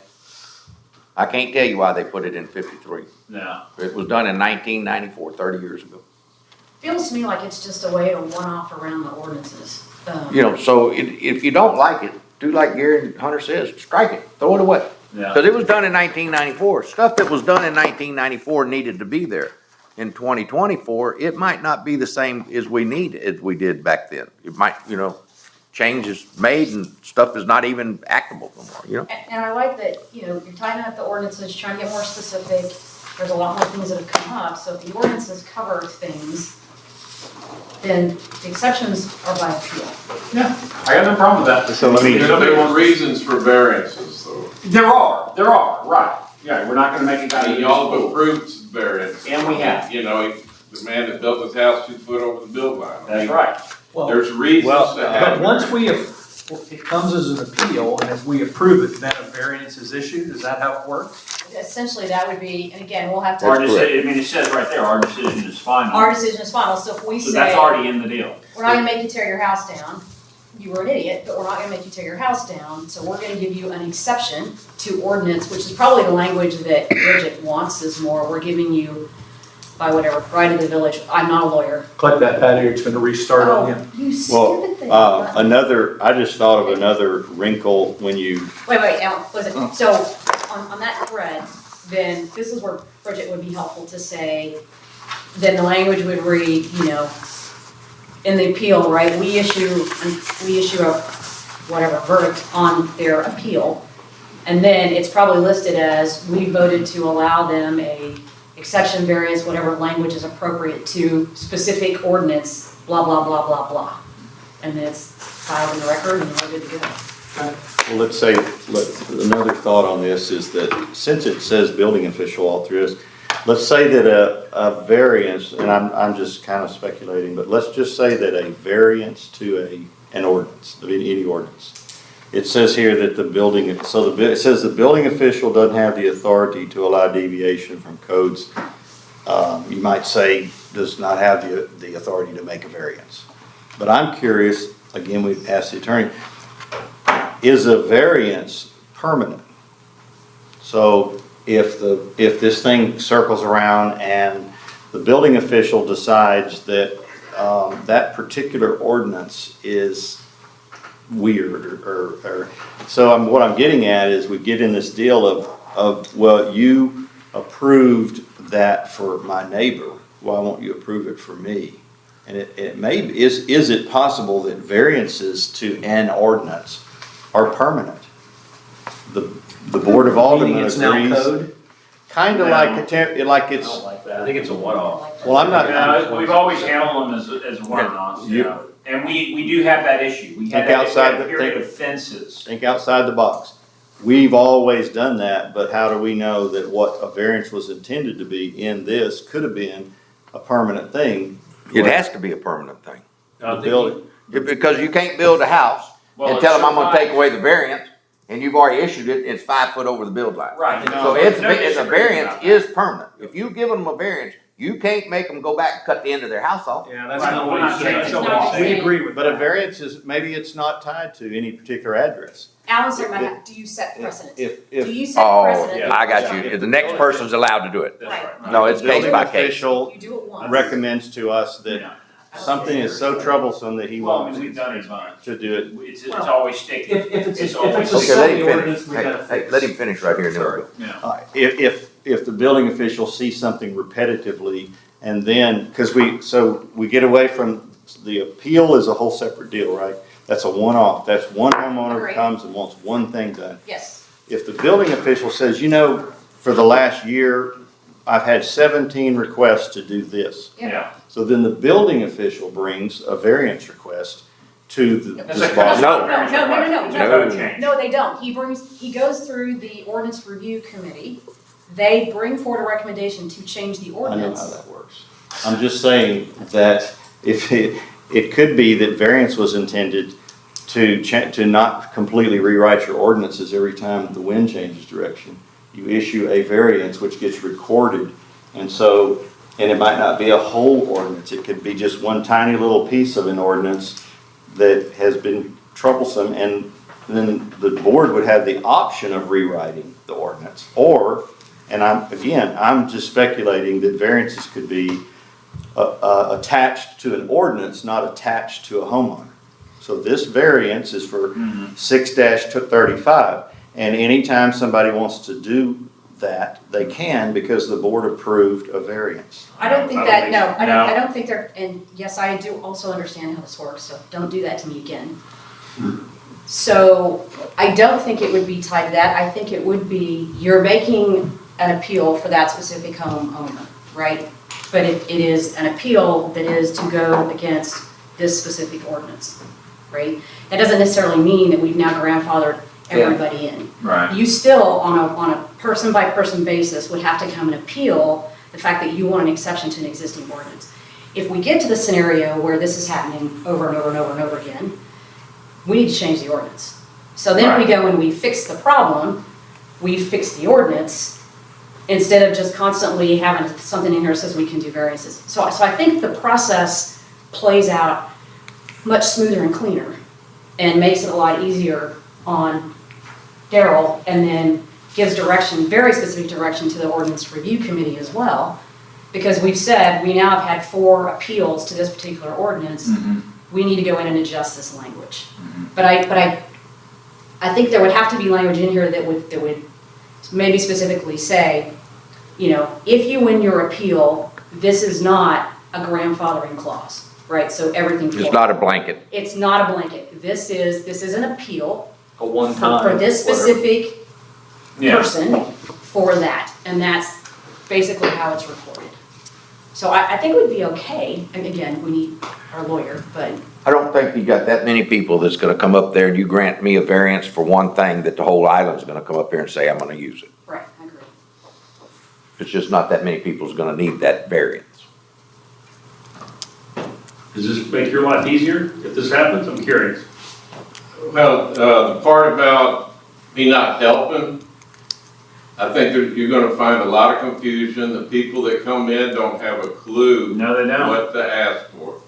I can't tell you why they put it in 53. No. It was done in 1994, 30 years ago. Feels to me like it's just a way to one-off around the ordinances. You know, so if you don't like it, do like Gary Hunter says, strike it, throw it away. Yeah. Because it was done in 1994. Stuff that was done in 1994 needed to be there. In 2024, it might not be the same as we did back then. It might, change is made and stuff is not even actable anymore, And I like that, you're tightening up the ordinances, trying to get more specific. There's a lot more things that have come up, so if the ordinances cover things, then the exceptions are by appeal. Yeah. I got no problem with that. So let me- There's different reasons for variances, though. There are, right. Yeah, we're not gonna make it I kind mean, of. y'all have approved some variance. And we have. You know, the man that built his house 2 foot over the build line. I That's mean, right. Well, There's reasons Well, to have. but once it comes as an appeal, and if we approve it, then a variance is issued, is that how it works? Essentially, that would be, and again, we'll have to, Our That's decision, it says right there, our decision is final. our decision is final, so if we So that's say, already in the deal. we're not gonna make you tear your house down, you were an idiot, but we're not gonna make you tear your house down, so we're gonna give you an exception to ordinance, which is probably the language that Bridget wants, is more, we're giving you by whatever, right in the village, I'm not a lawyer. Click that patio, it's gonna restart on you. Oh, you Well, stupid thing. I just thought of another wrinkle when you, Wait, Alan, was it, so on that thread, then this is where Bridget would be helpful to say, then the language would read, in the appeal, right, we issue a, whatever, verdict on their appeal. And then it's probably listed as, we voted to allow them a exception, variance, whatever language is appropriate to specific ordinance, blah, blah, blah, blah, blah. And then it's filed in the record and we're good to go. well, let's say, another thought on this is that since it says building official all through this, let's say that a variance, and I'm just kind of speculating, but let's just say that a variance to an ordinance, any ordinance. It says here that it says the building official doesn't have the authority to allow deviation from codes. You might say does not have the authority to make a variance. But I'm curious, again, we've asked the attorney, is a variance permanent? So if this thing circles around and the building official decides that that particular ordinance is weird or so what I'm getting at is we get in this deal of well, you approved that for my neighbor, why won't you approve it for me? And it may be, is it possible that variances to an ordinance are permanent? The Board of Aldermen Meaning agrees. it's now code? Kind of like I don't like that. I think it's a one-off. Well, I'm not. Yeah, we've always handled them as one-offs, Yeah. And we do have that issue. We had Think outside that the- period of fences. Think outside the box. We've always done that, but how do we know that what a variance was intended to be in this could have been a permanent thing? It has to be a permanent thing. The building. Because you can't build a house Well, and it's tell them I'm gonna certified- take away the variance, and you've already issued it, it's 5 foot over the build line. Right. So there's it's no a disagreement variance about that. is permanent. If you've given them a variance, you can't make them go back and cut the end of their house off. Yeah, that's Right, not we're what not he's saying. changing It's not We saying- agree with But a that. variance is, maybe it's not tied to any particular address. Alan said, do you set precedent? Do If you set Oh, precedent? I got you. The next person's allowed to do it. That's right. No, it's the case building by case. official You do it once. recommends to us that Yeah. something is so troublesome that he Well, I wants mean, we've done it a bunch. to do it. It's always sticky. If it's a always- Okay, let silly him ordinance, finish. we Hey, gotta hey, fix. let him finish right here. and then we'll go. Yeah. If the building official sees something repetitively and then, because we get away from, the appeal is a whole separate deal, right? That's a one-off. That's one homeowner Agreed. comes and wants one thing done. Yes. If the building official says, for the last year, I've had 17 requests to do this. Yeah. So then the building official brings a variance request to That's this a body. No. No. No, they don't. He goes through the ordinance review committee. They bring forward a recommendation to change the I know ordinance. how that works. I'm just saying that if it could be that variance was intended to not completely rewrite your ordinances every time the wind changes direction. You issue a variance which gets recorded, and it might not be a whole ordinance. It could be just one tiny little piece of an ordinance that has been troublesome, and then the board would have the option of rewriting the ordinance. Or, and I'm just speculating that variances could be attached to an ordinance, not attached to a homeowner. So this variance is for 6-35, and anytime somebody wants to do that, they can, because the board approved a variance. I don't think I that, don't no, think- I no. don't think they're, and yes, I do also understand how this works, so don't do that to me again. So I don't think it would be tied to that. I think it would be, you're making an appeal for that specific homeowner, right? But it is an appeal that is to go against this specific ordinance, right? That doesn't necessarily mean that we've now grandfathered everybody in. Right. You still, on a person-by-person basis, would have to come and appeal the fact that you want an exception to an existing ordinance. If we get to the scenario where this is happening over and over and over and over again, we need to change the ordinance. So then we Right. go and we fix the problem, we fix the ordinance, instead of just constantly having something in here that says we can do variances. So I think the process plays out much smoother and cleaner, and makes it a lot easier on Daryl, and then gives direction, very specific direction to the ordinance review committee as well, Because we've said, we now have had 4 appeals to this particular ordinance, we need to go in and adjust this language. But I think there would have to be language in here that would maybe specifically say, you know, if you win your appeal, this is not a grandfathering clause, right? So everything. It's not a blanket. It's not a blanket. This is an appeal A one-time. for this whatever. specific Yeah. person for that, and that's basically how it's recorded. So I think it would be okay, and again, we need our lawyer, but I don't think you got that many people that's gonna come up there and you grant me a variance for one thing that the whole island's gonna come up here and say, I'm gonna use it. right, I agree. It's just not that many people's gonna need that variance. Does this make your life easier if this happens? I'm curious. Well, the part about me not helping, I think that you're gonna find a lot of confusion. The people that come in don't have a clue No, they don't. what to ask for.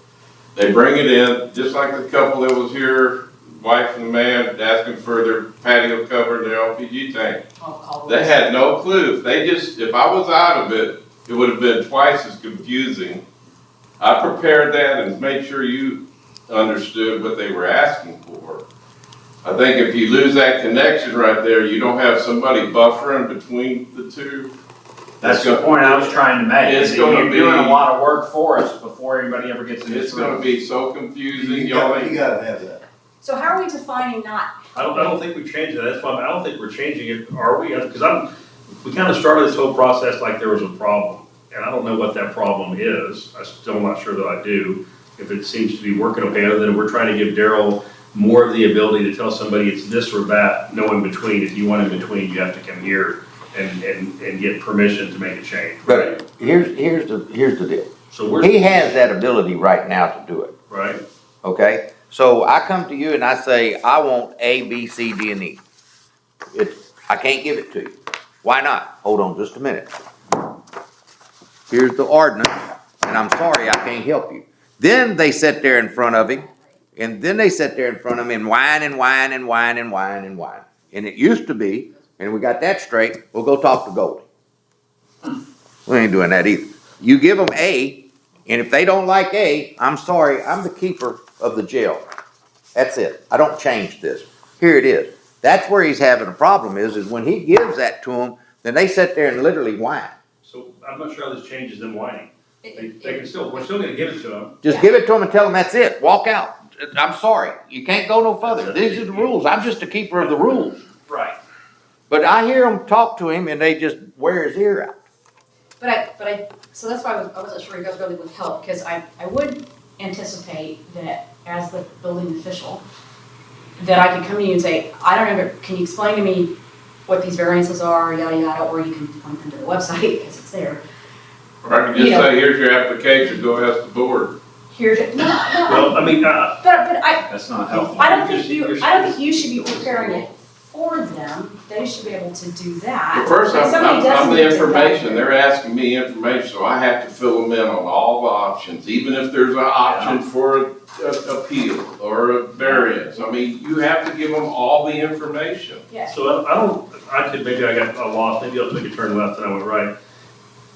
They bring it in, just like the couple that was here, wife and man, asking for their patio cover and their LPG tank. I'll call They this. had no clue. If I was out of it, it would have been twice as confusing. I prepared that and made sure you understood what they were asking for. I think if you lose that connection right there, you don't have somebody buffering between the two. That's the point I was trying to make. It's is that gonna You're doing be- a lot of work for us before anybody ever gets in this It's gonna room. be so confusing, y'all ain't. gotta have that. So how are we defining not? I don't think we changed it, that's why, I don't think we're changing it, are we? Because we kind of started this whole process like there was a problem, and I don't know what that problem is, I'm still not sure that I do. If it seems to be working okay, other than we're trying to give Daryl more of the ability to tell somebody it's this or that, no in between. If you want in between, you have to come here and get permission to make a change, right? But here's the deal. So we're, He has that ability right now to do it, right? okay? So I come to you and I say, I want A, B, C, D, and E. I can't give it to you. Why not? Hold on just a minute. Here's the ordinance, and I'm sorry, I can't help you. Then they sit there in front of him, and then they sit there in front of him and whine and whine and whine and whine and whine. And it used to be, and we got that straight, we'll go talk to Goldie. We ain't doing that either. You give them A, and if they don't like A, I'm sorry, I'm the keeper of the jail. That's it. I don't change this. Here it is. That's where he's having a problem is when he gives that to them, then they sit there and literally whine. So I'm not sure how this changes them whining. They can still, we're still gonna give it to them. Just give it to them and tell them that's it. Walk out. I'm sorry. You can't go no further. These are the rules. I'm just the keeper of the rules. Right. But I hear them talk to him and they just wear his ear out. So that's why I wasn't sure you guys really would help, because I would anticipate that as the building official, that I could come to you and say, I don't know, can you explain to me what these variances are, yada, yada, or you can point them to the website, because it's there. Or I can just say, here's your application, go ask the board. Here's it, no, Well, I mean, but That's not helpful. I don't think you should be preparing it for them, they should be able to do that. But first, If somebody I'm doesn't the get to information, that- they're asking me information, so I have to fill them in on all the options, even if there's an option for an appeal or a variance. I mean, you have to give them all the information. Yeah, so maybe I got lost, maybe I'll take a turn left and I went right.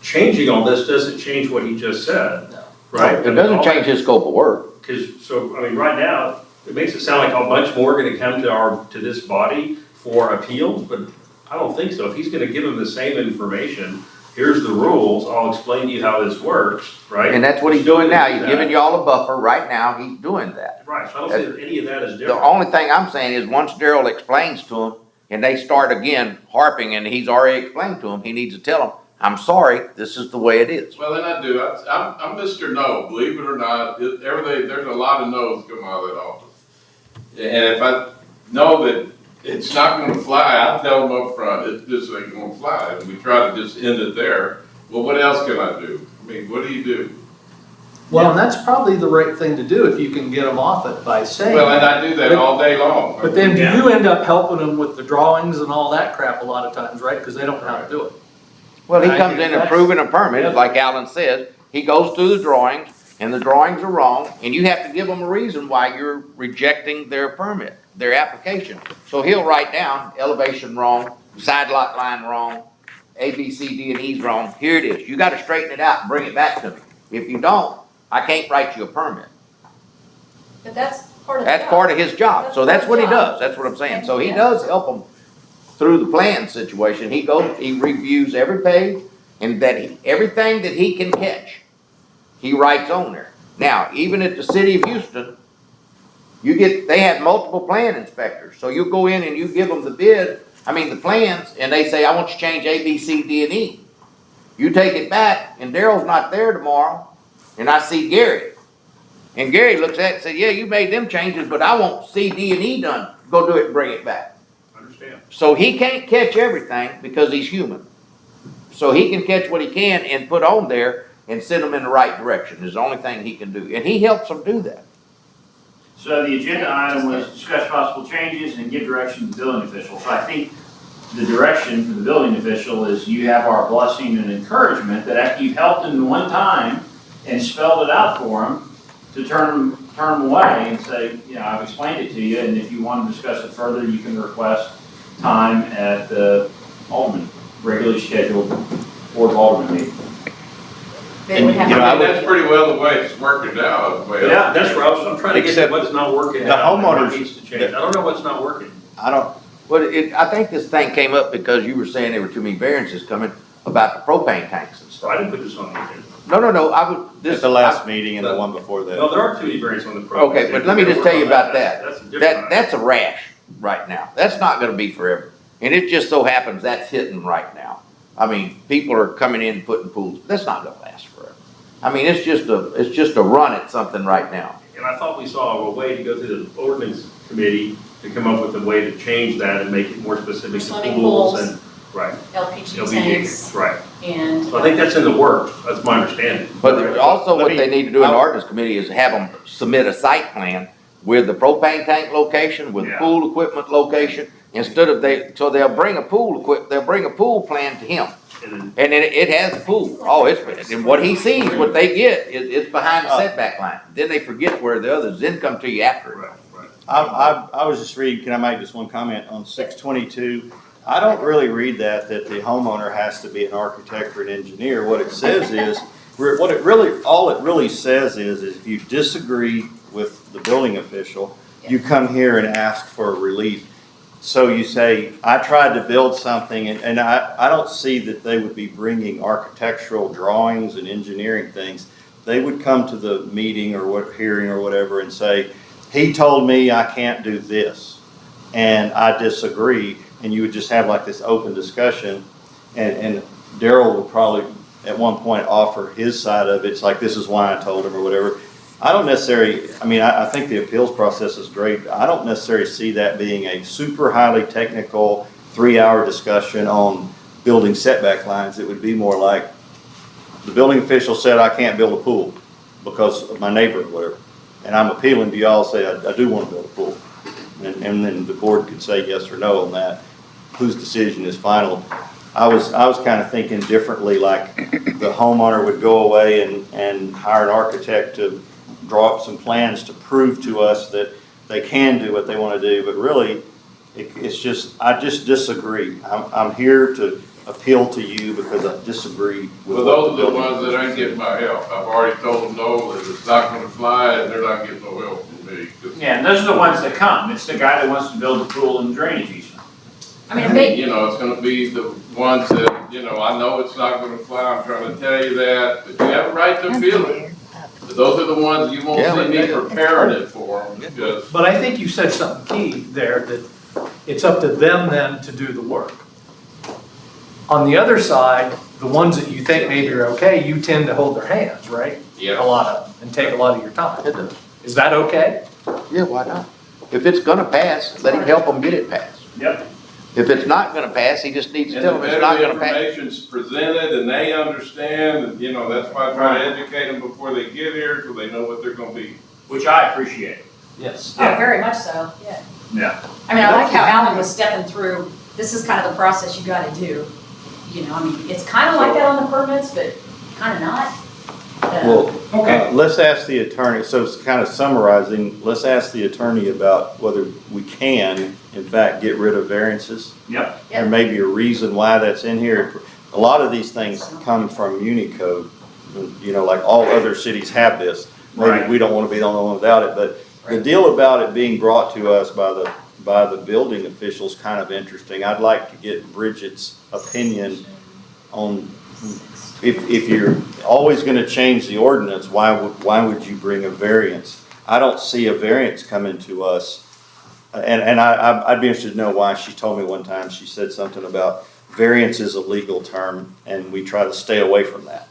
Changing all this doesn't change what he just said, right? It doesn't change his scope of work. Because, so, I mean, right now, it makes it sound like a bunch more are gonna come to this body for appeals, but I don't think so. If he's gonna give them the same information, here's the rules, I'll explain to you how this works, right? And that's what he's doing now. He's giving y'all a buffer. Right now, he's doing that. Right, so I don't say that any of that is The different. only thing I'm saying is once Daryl explains to him and they start again harping and he's already explained to him, he needs to tell them, I'm sorry, this is the way it is. Well, then I do, I'm Mr. No, believe it or not, there's a lot of no's come out of that office. And if I know that it's not gonna fly, I tell them up front, it just ain't gonna fly, and we try to just end it there. Well, what else can I do? I mean, what do you do? Well, and that's probably the right thing to do if you can get them off it by saying. Well, and I do that all day long. But then do you end up helping them with the drawings and all that crap a lot of times, right? Because they don't know how to do it. Well, he I comes think in and that's- proving a permit, like Alan says, he goes through the drawings, and the drawings are wrong, and you have to give them a reason why you're rejecting their permit, their application. So he'll write down elevation wrong, side lot line wrong, A, B, C, D, and E's wrong, here it is, you gotta straighten it out and bring it back to me. If you don't, I can't write you a permit. But that's part of the That's job. part of his job, so that's what he part of the does, that's what I'm saying, so he Yeah. does help them through the plan situation, he goes, he reviews every page, and everything that he can catch, he writes on there. Now, even at the city of Houston, they have multiple plan inspectors, so you go in and you give them the plans, and they say, I want you to change A, B, C, D, and E. You take it back, and Daryl's not there tomorrow, and I see Gary. And Gary looks at it and says, yeah, you made them changes, but I want C, D, and E done. Go do it and bring it back. Understand. So he can't catch everything because he's human. So he can catch what he can and put on there and send them in the right direction is the only thing he can do. And he helps them do that. So the agenda item was discuss possible changes and give direction to the building official. So I think the direction for the building official is you have our blessing and encouragement that after you've helped him one time and spelled it out for him, to turn them away and say, I've explained it to you, and if you want to discuss it further, you can request time at the Alderman, regularly scheduled Board of Alderman meeting. They would have You know, to- I would- That's pretty well the way it's working out, well. Yeah, that's where I'm trying to get to Except what's not working. the and what homeowners- needs to change. I don't know what's not working. I don't, I think this thing came up because you were saying there were too many variances coming about the propane tanks and So stuff. I didn't put this on the agenda. No, I was, at the last meeting and the one before that. No, there are 2 variants on the program. Okay, but let me just tell you about that. That's a different. That's a rash right now. That's not gonna be forever. And it just so happens that's hitting right now. I mean, people are coming in and putting pools. That's not gonna last forever. I mean, it's just a run at something right now. And I thought we saw a way to go through the ordinance committee to come up with a way to change that and make it more specific to Swimming pools pools. and, right, LPG LPG, tanks right. and. So I think that's in the works, that's my understanding. But also Let what me- they need to do in the ordinance committee is have them submit a site plan with the propane tank location, with the Yeah. pool equipment location, instead of so they'll bring a pool plan to him. And And it has a pool. Oh, and what he sees, what they get, it's behind the setback line. Then they forget where the others then come to you after it. right, right. I was just reading, can I make just one comment on 622? I don't really read that the homeowner has to be an architect or an engineer. What it says is, all it really says is if you disagree with the building official, you come here and ask for relief. So you say, I tried to build something, and I don't see that they would be bringing architectural drawings and engineering things. They would come to the meeting or hearing or whatever and say, he told me I can't do this, and I disagree, and you would just have like this open discussion, and Daryl would probably at one point offer his side of it. It's like, this is why I told him or whatever. I don't necessarily, I think the appeals process is great. I don't necessarily see that being a super highly technical 3-hour discussion on building setback lines. It would be more like, the building official said I can't build a pool because of my neighbor or whatever. And I'm appealing to y'all, say I do want to build a pool. And then the board could say yes or no on that, whose decision is final. I was kind of thinking differently, like the homeowner would go away and hire an architect to draw up some plans to prove to us that they can do what they want to do, but really, I just disagree. I'm here to appeal to you because I disagree with Well, what those the are the building. ones that ain't getting my help. I've already told them no, that it's not gonna fly, and they're not getting no help from me. 'Cause, Yeah, and those are the ones that come. It's the guy that wants to build a pool and drainage easement. I mean, they, You know, it's gonna be the ones that, I know it's not gonna fly, I'm trying to tell you that, but you have a right to feel it. But those are the ones you won't see me preparing it for them, because But I think you said something key there, that it's up to them then to do the work. On the other side, the ones that you think maybe are okay, you tend to hold their hands, right? Yeah. A lot of them, and take a lot of your time. It does. Is that okay? Yeah, why not? If it's gonna pass, let him help them get it passed. Yep. If it's not gonna pass, he just needs to and tell the them it's not better the gonna pass. information's presented and they understand, and, that's why I try to educate them before they get here, so they know what they're gonna be. Which I appreciate. Yes. oh, very much so, yeah. Yeah. I mean, I like how Alan was stepping through, this is kind of the process you gotta do. It's kind of like that on the permits, but kind of not. Well, Okay. let's ask the attorney, so it's kind of summarizing, let's ask the attorney about whether we can, in fact, get rid of variances. Yep. There may be a reason why that's in here. a lot of these things come from Unicode. You know, like all other cities have this. Maybe Right. we don't want to be the only one without it, but the deal about it being brought to us by the building officials kind of interesting. I'd like to get Bridget's opinion on if you're always gonna change the ordinance, why would you bring a variance? I don't see a variance coming to us. And I'd be interested to know why. She told me one time, she said something about variance is a legal term and we try to stay away from that.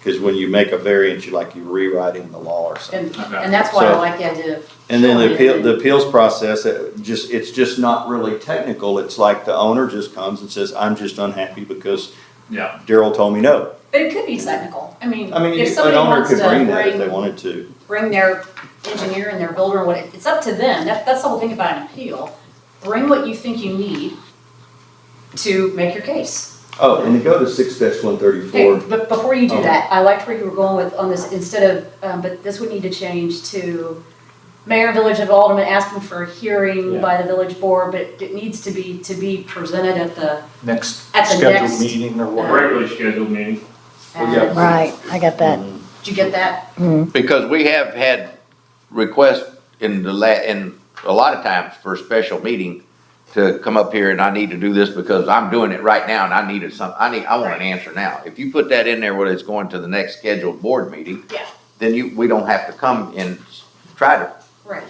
Cause when you make a variance, you're rewriting the law or something. And that's why I So- like the idea of. And then showing it. the appeals process, it's just not really technical. It's like the owner just comes and says, I'm just unhappy because Yeah. Daryl told me no. But it could be technical. I mean, if An somebody owner wants could to bring that if they wanted to. bring their engineer and their builder, it's up to them. That's the whole thing about an appeal. Bring what you think you need to make your case. Oh, and to go to 6-134. Okay, but before you do Oh. that, I liked where you were going with on this, instead of, but this would need to change to Mayor, Village of Alderman asking for a hearing Yeah. by the village board, but it needs to be presented at the, Next At the scheduled next, meeting or whatever. Regularly scheduled meeting. yeah. Right, I got that. did you get that? Because we have had requests in in a lot of times for a special meeting to come up here and I need to do this because I'm doing it right now and I want an answer now. If you put that in there where it's going to the next scheduled board meeting, Yeah. then we don't have to come and try to, Right.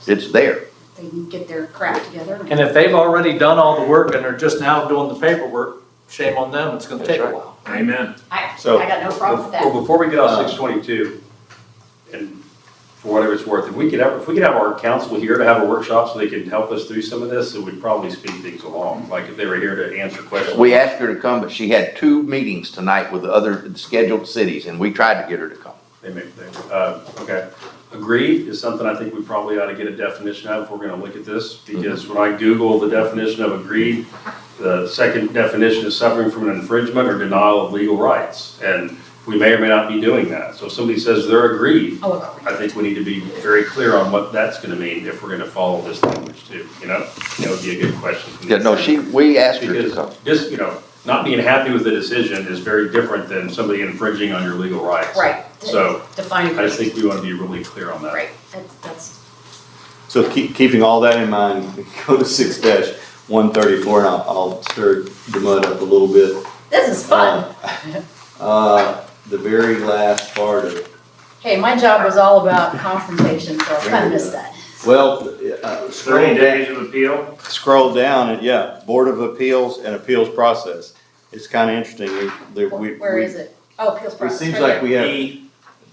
it's there. They can get their crap together. And if they've already done all the work and they're just now doing the paperwork, shame on them, it's gonna take a while. Amen. I So- got no problem with that. Well, before we get off 622, and for whatever it's worth, if we could have our council here to have a workshop so they can help us through some of this, it would probably speed things along, like if they were here to answer questions. We asked her to come, but she had 2 meetings tonight with the other scheduled cities and we tried to get her to come. Okay. Agreed is something I think we probably ought to get a definition of if we're gonna look at this, because when I Google the definition of agreed, the second definition is suffering from an infringement or denial of legal rights, and we may or may not be doing that. So if somebody says they're agreed, Oh, I think we need to be very clear on what that's gonna mean if we're gonna follow this language too, That would be a good question. from the Yeah, no, we asked her to Because come. just, not being happy with the decision is very different than somebody infringing on your legal rights. right. So, Define I just think we wanna be really clear on that. Right, that's, So keeping all that in mind, go to 6-134 and I'll stir the mud up a little bit. this is fun. The very last part of it. Hey, my job was all about confrontation, so I kind of missed that. Well, 30 days of appeal? scroll down and Board of Appeals and Appeals Process. It's kind of interesting. Where is it? Oh, appeals It process. seems right like there. we have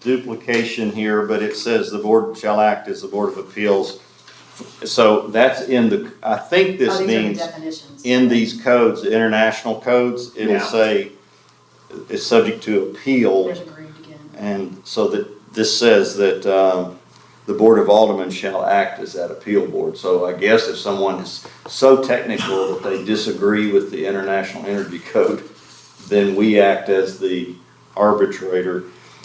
duplication here, but it says the board shall act as the Board of Appeals. So that's I think Oh, this these are the means definitions. in these codes, the international codes, it'll Yeah. say it's subject to appeal. There's agreed again. And so that this says that the Board of Aldermen shall act as that appeal board. So I guess if someone is so technical that they disagree with the International Energy Code, then we act as the arbitrator.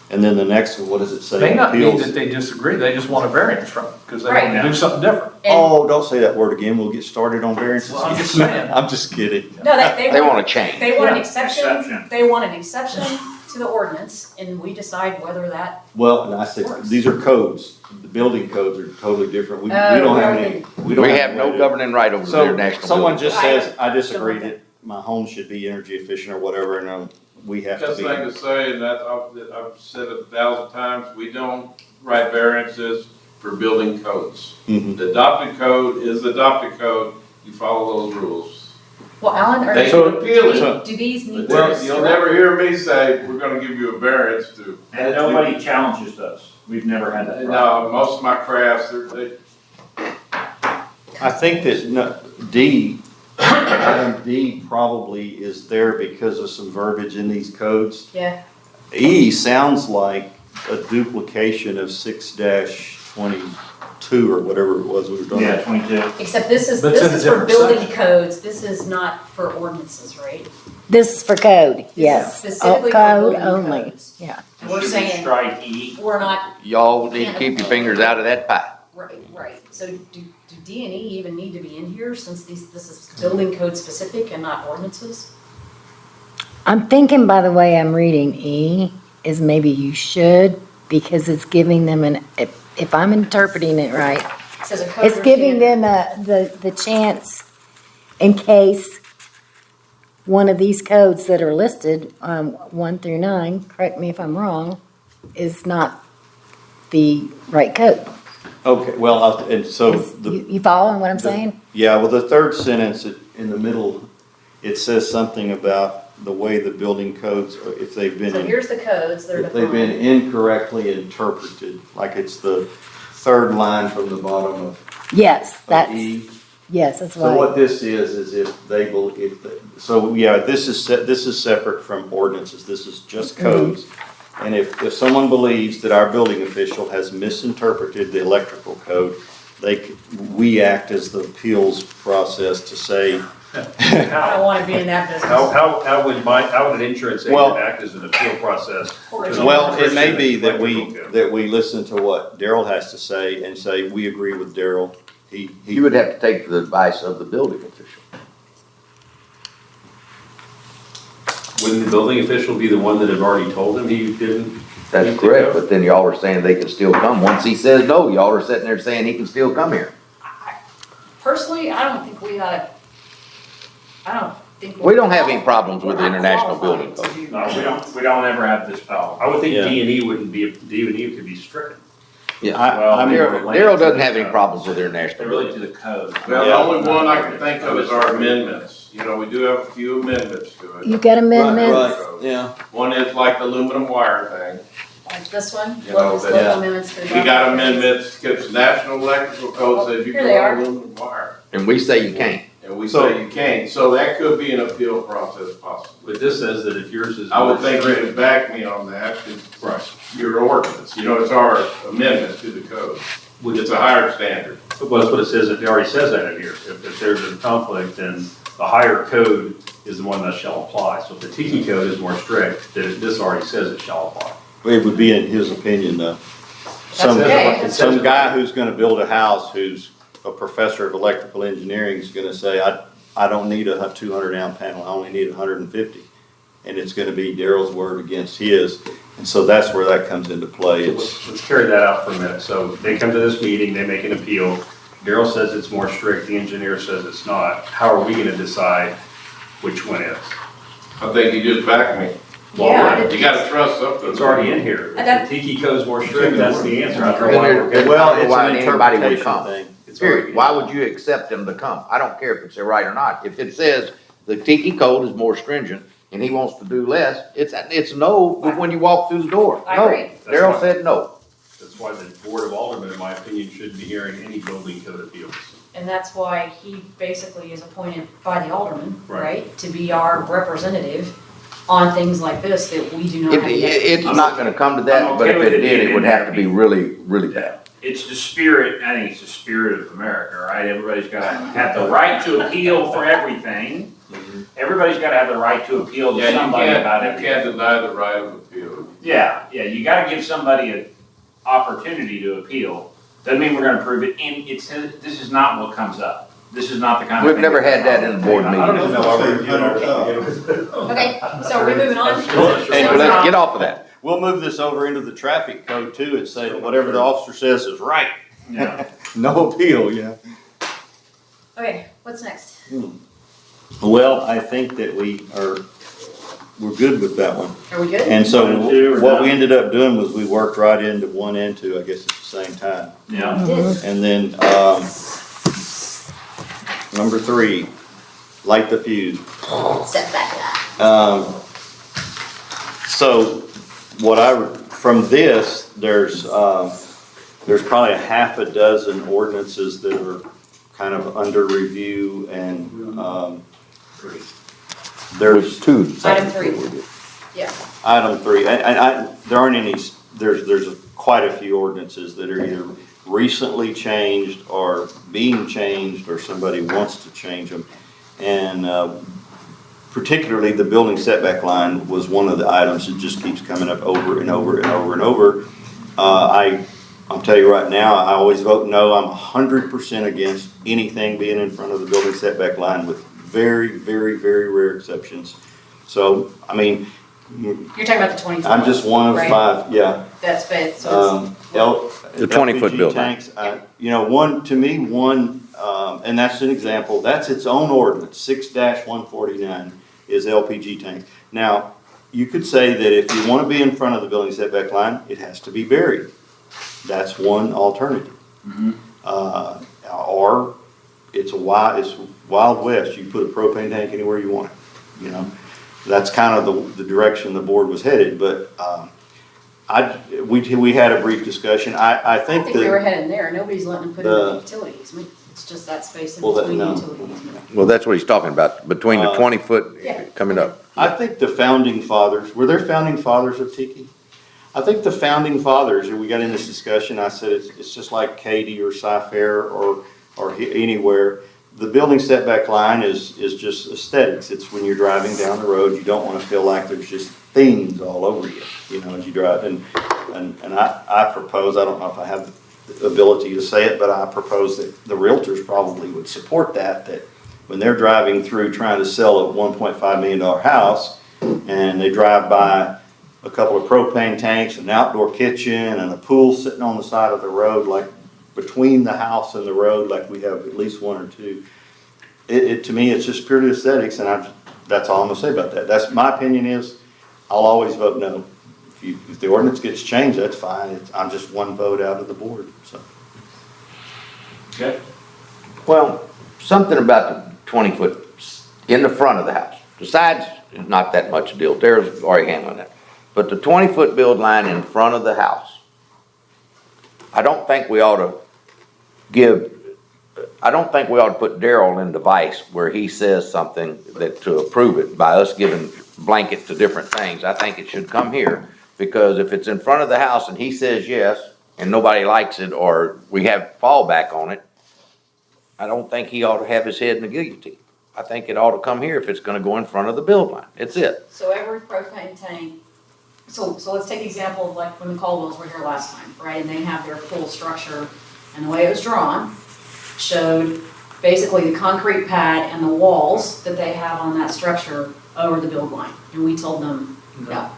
And then the next one, what does it say? May not be Appeals. that they disagree, they just want a variance from it, because they Right. want to do something different. And- Oh, don't say that word again. We'll get started on variances. Well, I'm just saying. I'm just kidding. No, They want to change. They want an Yeah. exception, Exception. they want an exception to the ordinance, and we decide whether that, Well, and I said, these are codes. The building codes are totally different. We Oh, don't have really? any. We don't have no any- governing right over their So national. someone building. just says, I disagree Okay. that my home should be energy efficient or whatever, and we have to Just be. thing to say, and I've said it 1,000 times, we don't write variances for building codes. Mhm. The adopted code is the adopted code, you follow those rules. well, Alan, They can appeal it, do these need but to? you'll never hear me say, we're gonna give you a variance to. And nobody challenges us. We've never had that problem. No, most of my crafts, I think that item D probably is there because of some verbiage in these codes. Yeah, E sounds like a duplication of 6-22 or whatever it was we were talking Yeah, about. 22. except this is But it's in a for different building section. codes, this is not for ordinances, right? This is for code, This is yes. Specifically for Code building only, codes. yeah. We're Should we saying- strike E? We're not, Y'all need to keep your fingers out of that pie. right, so do D and E even need to be in here, since this is building code specific and not ordinances? I'm thinking by the way I'm reading E is maybe you should, because it's giving them if I'm interpreting it right, It says a code it's giving review. them the chance in case one of these codes that are listed, 1 through 9, correct me if I'm wrong, is not the right code. Okay, well, and so You following what I'm saying? yeah, well, the third sentence in the middle, it says something about the way the building codes, if they've been. So here's the codes that are If they've been defined. incorrectly interpreted, like it's the third line from the bottom of Yes, that's, E. yes, that's So what right. this is if they will, so yeah, this is separate from ordinances, this is just codes. And if someone believes that our building official has misinterpreted the electrical code, we act as the appeals process to say, I don't wanna be in that business. How would an insurance Well- agent act as an appeal process? well, it may be that Electrical code. we listen to what Daryl has to say and say, we agree with Daryl. He You would have to take the advice of the building official. Wouldn't the building official be the one that had already told him he didn't? That's correct, but then y'all are saying they can still come. Once he says no, y'all are sitting there saying he can still come here. Personally, I don't think we oughta, I don't think. We don't have any problems with the we're not International qualified Building to do No, that. we don't ever have this problem. I would think Yeah. D&E wouldn't be, D&E could be stricken. Yeah, Well, I mean, Daryl doesn't have any problems with International They're really Building. to the code. Well, the Yeah. only one I can think of is our amendments. You know, we do have a few amendments to it. You got amendments? yeah. One is like the aluminum wire thing. Like this one, You know, local that- amendments to the. We got amendments, because National Electrical Code says you Here can they run are. aluminum wire. And we say you can't. And we So- say you can't, so that could be an appeal process possible. But this says that if yours is. I would think you would back me on that, because your ordinance, you know, it's our amendment to the code. It's a higher standard. Well, that's what it says, it already says that in here. If there's a conflict, then the higher code is the one that shall apply. So if the Tiki code is more strict, then this already says it shall apply. It would be in his opinion, though. Some, okay. some guy who's gonna build a house, who's a professor of electrical engineering, is gonna say, I don't need a 200 amp panel, I only need 150. And it's gonna be Daryl's word against his, and so that's where that comes into play. So It's, let's carry that out for a minute. So they come to this meeting, they make an appeal. Daryl says it's more strict, the engineer says it's not. How are we gonna decide which one is? I think you just back me. Yeah. You gotta trust something. It's already in here. If the Tiki code's more strict, that's the answer. I don't know why we're getting. well, know it's why an anybody would interpretation come. thing. It's already Period. Why would you accept them to come? I don't care if it's right or not. If it says the Tiki code is more stringent and he wants to do less, it's no when you walk through the door. I No. agree. Daryl said no. That's why the Board of Aldermen, in my opinion, shouldn't be hearing any building code appeals. And that's why he basically is appointed by the alderman, Right. right? To be our representative on things like this that we do not have. It's not gonna come to that, I'm but okay if with it it did, being it would in have there. to be really, really bad. Yeah, it's the spirit, I think it's the spirit of America, right? Everybody's gotta have the right to appeal for everything. Everybody's gotta have the right to appeal to Yeah, somebody about you everything. can't deny the right of appeal. Yeah, you gotta give somebody an opportunity to appeal. Doesn't mean we're gonna prove it, and this is not what comes up. This is not the kind of. We've thing never that- had that in a board I don't meeting. even know why we're doing Okay, so are we moving on? And let's get off of that. We'll move this over into the traffic code too and say that whatever the officer says is right. Yeah. No appeal, yeah. Okay, what's next? Well, I think that we're good with that one. Are we good? And so One and two are what we done. ended up doing was we worked right into 1 and 2, I guess at the same time. Yeah. Did. And then, number 3, light the fuse. Set back that. So from this, there's probably a half a dozen ordinances that are kind of under review and, there's two. Item 3. Yeah. item 3, and there aren't any, there's quite a few ordinances that are either recently changed or being changed or somebody wants to change them. And particularly the building setback line was one of the items that just keeps coming up over and over and over and over. I'll tell you right now, I always vote no. I'm 100% against anything being in front of the building setback line with very, very, very rare exceptions. So, I mean, You're talking about the 20 foot. I'm just one of Right. 5, yeah. That's fit, so The 20-foot LPG building. tanks, you know, and that's an example, that's its own ordinance, 6-149 is LPG tanks. Now, you could say that if you wanna be in front of the building setback line, it has to be buried. That's one alternative. Or it's Wild West, you put a propane tank anywhere you want it, you know? That's kind of the direction the board was headed, but, we had a brief discussion, I I think think we were that, heading there. Nobody's letting them put in the utilities. I mean, it's just that space in Well, that- between no. utilities. Well, that's what he's talking about, between the 20-foot Yeah. coming up. I think the founding fathers, were there founding fathers of Tiki? I think the founding fathers, and we got in this discussion, I said it's just like Katy or Cy-Fair or anywhere. The building setback line is just aesthetics. It's when you're driving down the road, you don't want to feel like there's just things all over you, you know, as you drive. And I propose, I don't know if I have the ability to say it, but I propose that the realtors probably would support that when they're driving through trying to sell a $1.5 million house and they drive by a couple of propane tanks, an outdoor kitchen, and a pool sitting on the side of the road, like between the house and the road, like we have at least one or two. To me, it's just purely aesthetics, and that's all I'm gonna say about that. That's my opinion is, I'll always vote no. If the ordinance gets changed, that's fine. I'm just one vote out of the board, so. Okay. Well, something about the 20-foot in the front of the house. The sides is not that much a deal. Daryl's already handling that. But the 20-foot build line in front of the house, I don't think we ought to put Daryl in the vice where he says something to approve it by us giving blanket to different things. I think it should come here, because if it's in front of the house and he says yes, and nobody likes it, or we have fallback on it, I don't think he ought to have his head in the guillotine. I think it ought to come here if it's gonna go in front of the build line. It's it. So every propane tank, so let's take the example of like when the Caldwells were here last time, right? And they have their full structure, and the way it was drawn showed basically the concrete pad and the walls that they have on that structure over the build line. And we told them, no,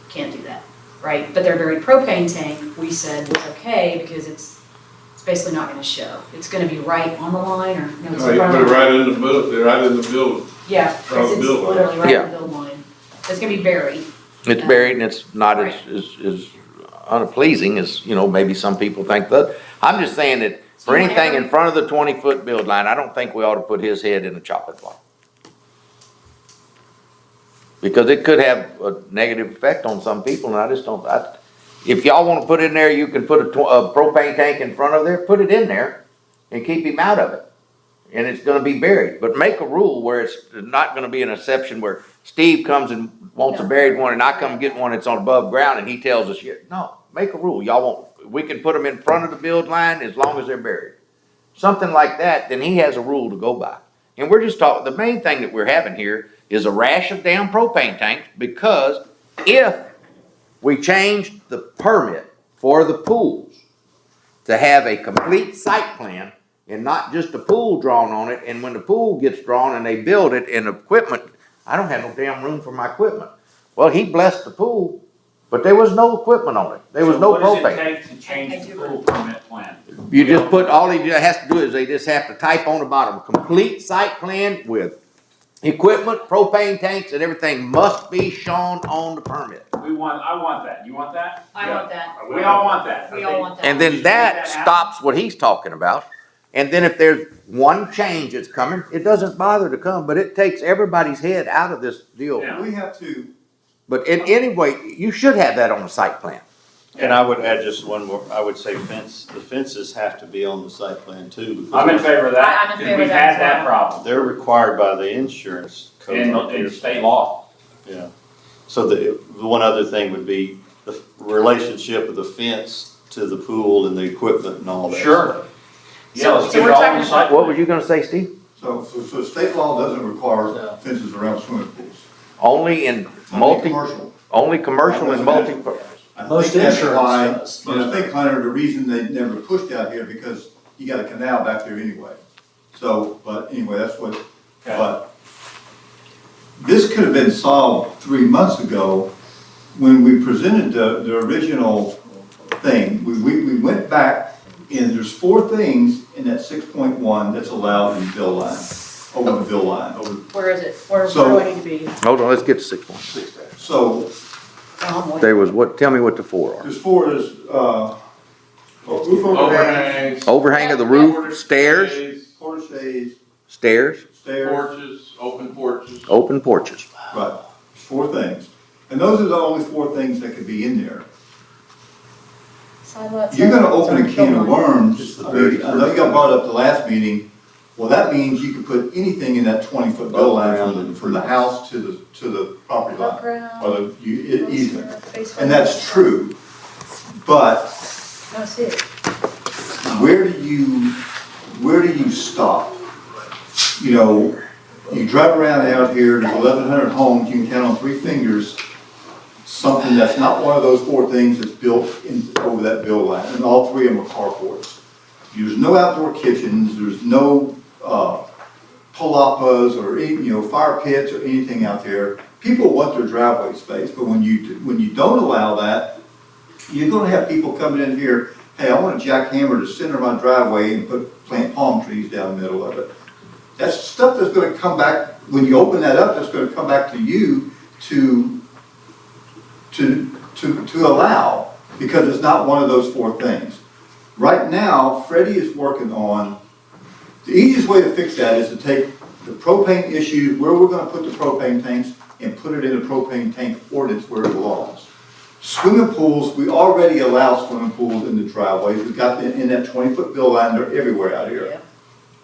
can't do that, right? But their very propane tank, we said was okay because it's basically not gonna show. It's gonna be right on the line, or no, it's No, in you front put of it the line. right in the building, they're right in the building. Yeah, Front of it's the build line. literally right Yeah. on the build line. It's gonna be buried. It's buried and it's not as unpleasing as, maybe some people think that. I'm just saying that for So anything in whenever- front of the 20-foot build line, I don't think we ought to put his head in the chopping block. Because it could have a negative effect on some people, and I just don't, if y'all wanna put in there, you can put a propane tank in front of there, put it in there and keep him out of it. And it's gonna be buried, but make a rule where it's not gonna be an exception where Steve comes and wants a buried one and I come get one that's on above ground and he tells us, no, make a rule, we can put them in front of the build line as long as they're buried. Something like that, then he has a rule to go by. And we're just talking, the main thing that we're having here is a rash of damn propane tanks, because if we changed the permit for the pools to have a complete site plan and not just a pool drawn on it, and when the pool gets drawn and they build it and equipment, I don't have no damn room for my equipment. Well, he blessed the pool, but there was no equipment on it. There was no So what does propane. it take to change the pool permit plan? You just put, all he has to do is they just have to type on the bottom, complete site plan with equipment, propane tanks, and everything must be shown on the permit. I want that. You want that? I want that. We all want that. We all want that. And then that stops what he's talking about. And then if there's one change that's coming, it doesn't bother to come, but it takes everybody's head out of this deal. Yeah. We have to, But anyway, you should have that on the site plan. And I would add just one more, I would say the fences have to be on the site plan too. because I'm in favor of that. I'm in favor because of we've that had as that well. problem They're required by the insurance code. in state law. Yeah. So the one other thing would be the relationship of the fence to the pool and the equipment and all that. Sure. Yeah, So- let's so get we're it all talking on the site. What were you gonna say, Steve? so state law doesn't require fences around swimming pools. Only in Commercial. only commercial and multi. I think Most that's insurance why- does. But I think, Hunter, the reason they never pushed out here, because you got a canal back there anyway. So, but anyway, that's what, Okay. but this could have been solved 3 months ago when we presented the original thing. We went back and there's 4 things in that 6.1 that's allowed in the bill line, over the bill line. Where is it? Where So- do I need to be? Hold on, let's get to 6.1. So There was what, tell me what the 4 are. there's 4, there's, roof overhang, Overhangs. Overhang of the roof, stairs, Porches, porches, stairs, stairs, Porches, open porches. open porches. right, 4 things. And those are the only 4 things that could be in there. You're gonna open a can of worms. I mean, I know you got brought up the last meeting. Well, that means you could put anything in that 20-foot bill line from the house to the property line. Or the easement. And that's true. But That's it. where do you stop? You know, you drive around out here, there's 1,100 homes, you can count on 3 fingers, something that's not one of those 4 things that's built in, over that bill line, and all 3 of them are carports. There's no outdoor kitchens, there's no, palapas or any, fire pits or anything out there. People want their driveway space, but when you don't allow that, you're gonna have people coming in here, hey, I want a jackhammer to center my driveway and plant palm trees down the middle of it. That's stuff that's gonna come back, when you open that up, that's gonna come back to you to allow, because it's not one of those 4 things. Right now, Freddie is working on, the easiest way to fix that is to take the propane issue, where we're gonna put the propane tanks, and put it in a propane tank ordinance where it belongs. Swimming pools, we already allow swimming pools in the driveways. We've got them in that 20-foot bill line, they're everywhere out here.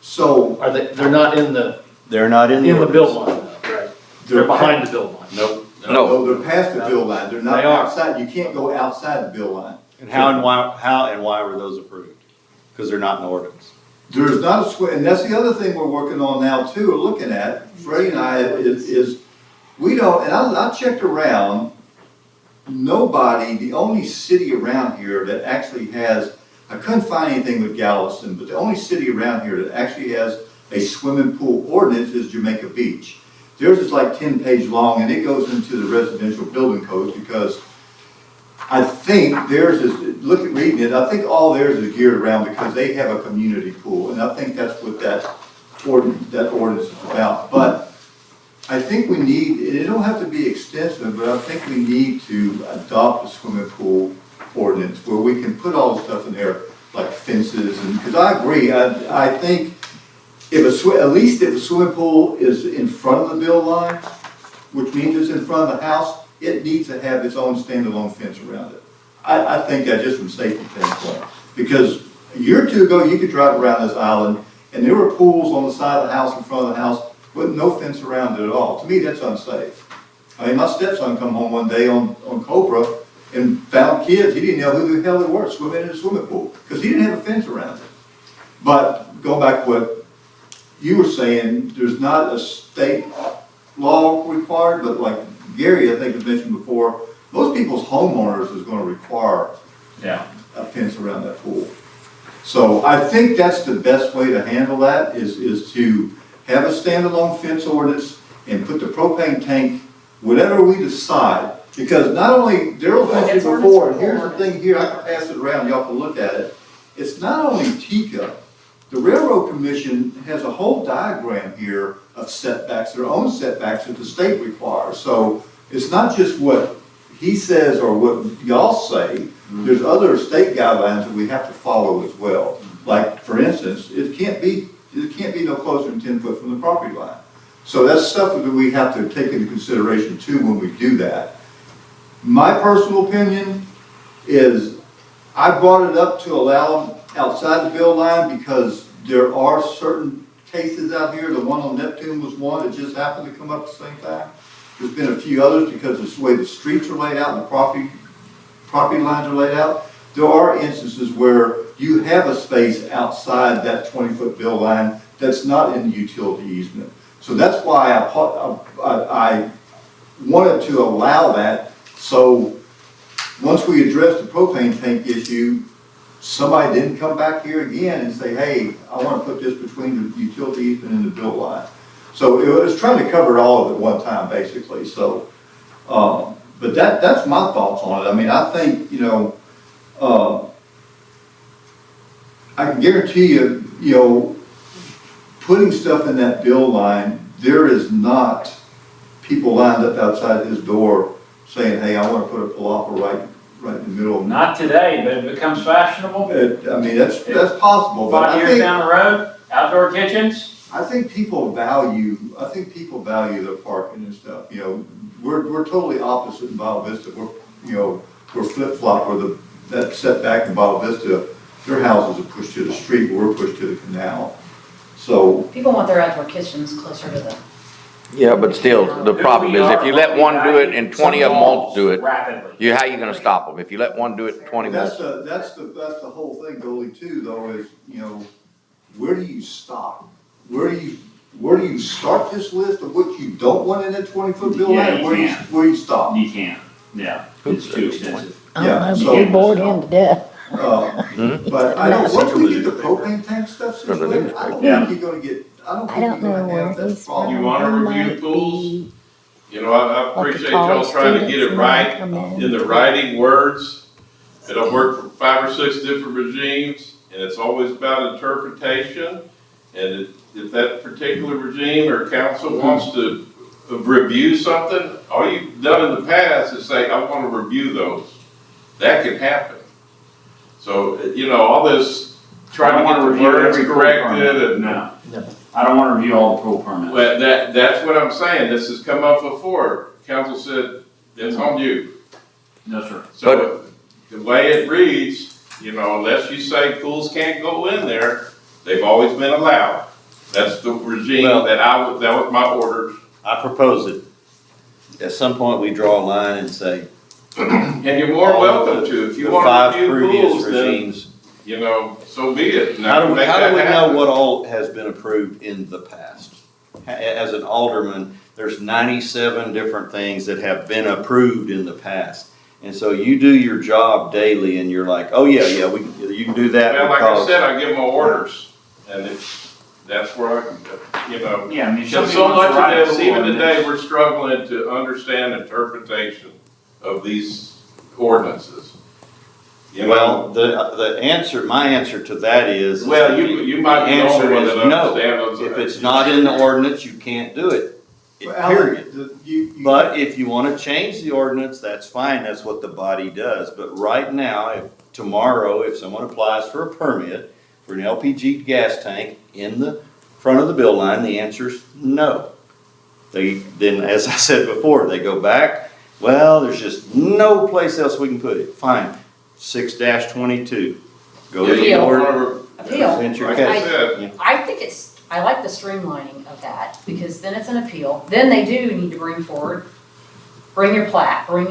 So, Are they're not in the They're not in the bill ordinance. line, though, right? They're behind the bill line. Nope. No, they're past the bill line, they're not They are. outside, you can't go outside the bill line. And how and why were those approved? Because they're not in the ordinance. There's not a and that's the other thing we're working on now too, or looking at, Freddie and I, is we don't, and I checked around, nobody, the only city around here that actually has, I couldn't find anything with Galveston, but the only city around here that actually has a swimming pool ordinance is Jamaica Beach. Theirs is like 10-page long, and it goes into the residential building codes, because I think theirs is, look at reading it, I think all theirs is geared around because they have a community pool, and I think that's what that ordinance is about. But I think we need, it don't have to be extensive, but I think we need to adopt a swimming pool ordinance where we can put all the stuff in there, like fences, and, because I agree, I think if at least if a swimming pool is in front of the bill line, which means it's in front of the house, it needs to have its own standalone fence around it. I think that just from safety standpoint. Because a year or 2 ago, you could drive around this island, and there were pools on the side of the house, in front of the house, with no fence around it at all. To me, that's unsafe. I mean, my stepson come home one day on Cobra and found kids, he didn't know who the hell they were, swimming in a swimming pool, because he didn't have a fence around it. But, go back to what you were saying, there's not a state law required, but like Gary, I think, has mentioned before, most people's homeowners is gonna require a fence around that pool. So I think that's the best way to handle that, is to have a standalone fence ordinance and put the propane tank, whatever we decide. Because not only, Daryl's mentioned before, and here's the thing here, I can pass it around, y'all can look at it. It's not only TICA, the Railroad Commission has a whole diagram here of setbacks, their own setbacks that the state requires. So it's not just what he says or what y'all say, there's other state guidelines that we have to follow as well. Like, for instance, it can't be no closer than 10 foot from the property line. So that's stuff that we have to take into consideration too when we do that. My personal opinion is, I brought it up to allow them outside the bill line because there are certain cases out here. The one on Neptune was one that just happened to come up at the same time. There's been a few others because of the way the streets are laid out and the property lines are laid out. There are instances where you have a space outside that 20-foot bill line that's not in the utility easement. So that's why I wanted to allow that. So once we address the propane tank issue, somebody didn't come back here again and say, hey, I want to put this between the utility easement and the bill line. So it was trying to cover it all at one time, basically, so, but that's my thoughts on it. I mean, I think, I can guarantee you, putting stuff in that bill line, there is not people lined up outside his door saying, hey, I wanna put a palapa right in the middle of. Not today, but it becomes fashionable. I mean, that's possible, but 5 I years think, down the road, outdoor kitchens. I think people value their parking and stuff, we're totally opposite in Boa Vista, we're flip-flop, where that setback in Boa Vista, their houses are pushed to the street, we're pushed to the canal, so. People want their outdoor kitchens closer to the. Yeah, but still, the problem is if you let one do it and 20 of them won't do it, Rapidly. how you gonna stop them? If you let one do it, 20 That's won't. that's the whole thing, Goldie, too, though, is, where do you stop? Where do you start this list of what you don't want in that 20-foot bill Yeah, line? you Where do you stop? You can't, yeah, it's too extensive. I Yeah, don't know, so- but we bored him to death. But I don't, once we get the propane tank stuff From the situated, I don't newspaper. think you're gonna get, I don't I think don't you're know gonna where have that he's problem. You wanna from. He review might pools? be I like a appreciate college y'all trying to get student it right come in. in the writing words. And I've worked for 5 or 6 different regimes, and it's always about interpretation. And if that particular regime or council wants to review something, all you've done in the past is say, I want to review those. That can happen. So, all this trying to get the words corrected and. No, I don't wanna review all the pool permits. Well, that's what I'm saying, this has come up before, council said, it's on you. No, sir. So, the way it reads, unless you say pools can't go in there, they've always been allowed. That's the regime Well- that was my orders, I propose it. At some point, we draw a line and say. and you're more welcome to, if you want to The 5 review previous pools, then, regimes. so be it. And I How can do make that we know happen. what all has been approved in the past? As an alderman, there's 97 different things that have been approved in the past. And so you do your job daily and you're like, oh yeah, you can do that Well, like I because. said, I give my orders, and that's where I can, Yeah, I mean, if So somebody wants much to of write a this, pool even today, ordinance- we're struggling to understand interpretation of these ordinances. Well, my answer to that is. Well, you might be the answer only one is that no. understands those. If it's not in the ordinance, you can't do it, Well, Alan, period. you- But if you wanna change the ordinance, that's fine, that's what the body does. But right now, if someone applies for a permit for an LPG gas tank in the front of the bill line, the answer's no. Then, as I said before, they go back, well, there's just no place else we can put it. Fine, 6-22, go to the Appeal. board. Appeal. Present your Like case. I said, I think I like the streamlining of that, because then it's an appeal. Then they do need to bring your plat, Well,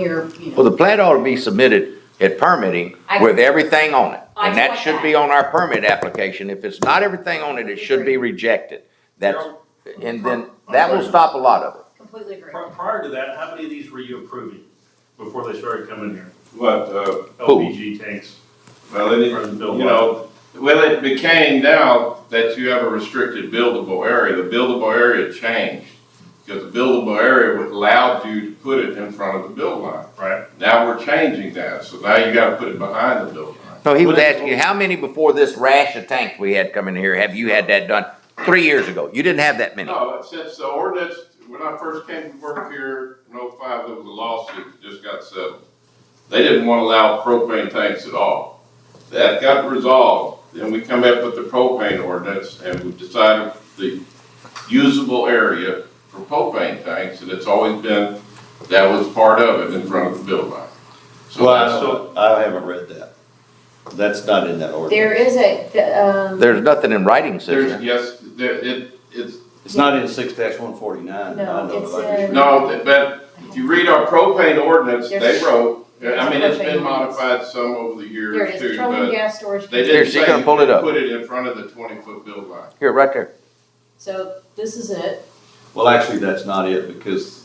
the plat ought to be submitted at permitting with everything on it. I And do that like should that. be on our permit application. If it's not everything on it, it should be rejected. And then that will stop a lot of it. completely agree. Prior to that, how many of these were you approving before they started coming here? what, LPG tanks well, from the bill. it became now that you have a restricted buildable area, the buildable area changed. Because the buildable area would allow you to put it in front of the build line. Right. Now we're changing that, so now you gotta put it behind the build line. No, he was asking you, how many before this rash of tanks we had coming here, have you had that done 3 years ago? You didn't have that many. No, since the ordinance, when I first came to work here in '05, there was a lawsuit that just got settled. They didn't want to allow propane tanks at all. That got resolved. Then we come up with the propane ordinance and we decided the usable area for propane tanks, and it's always been, that was part of it in front of the build line. So that's, Well, I haven't read that. That's not in that ordinance. There is There's nothing in writing says there's, that. yes, it's, It's not in 6-149. No, I know it's about this. in- no, but if you read our propane ordinance, they There's- wrote, I mean, it's propane been ordinance. modified some over the There years it is, too, petroleum but gas storage. they Here, didn't she's say gonna you pull it could up. put it in front of the 20-foot build line. Here, right there. So this is it. Well, actually, that's not it because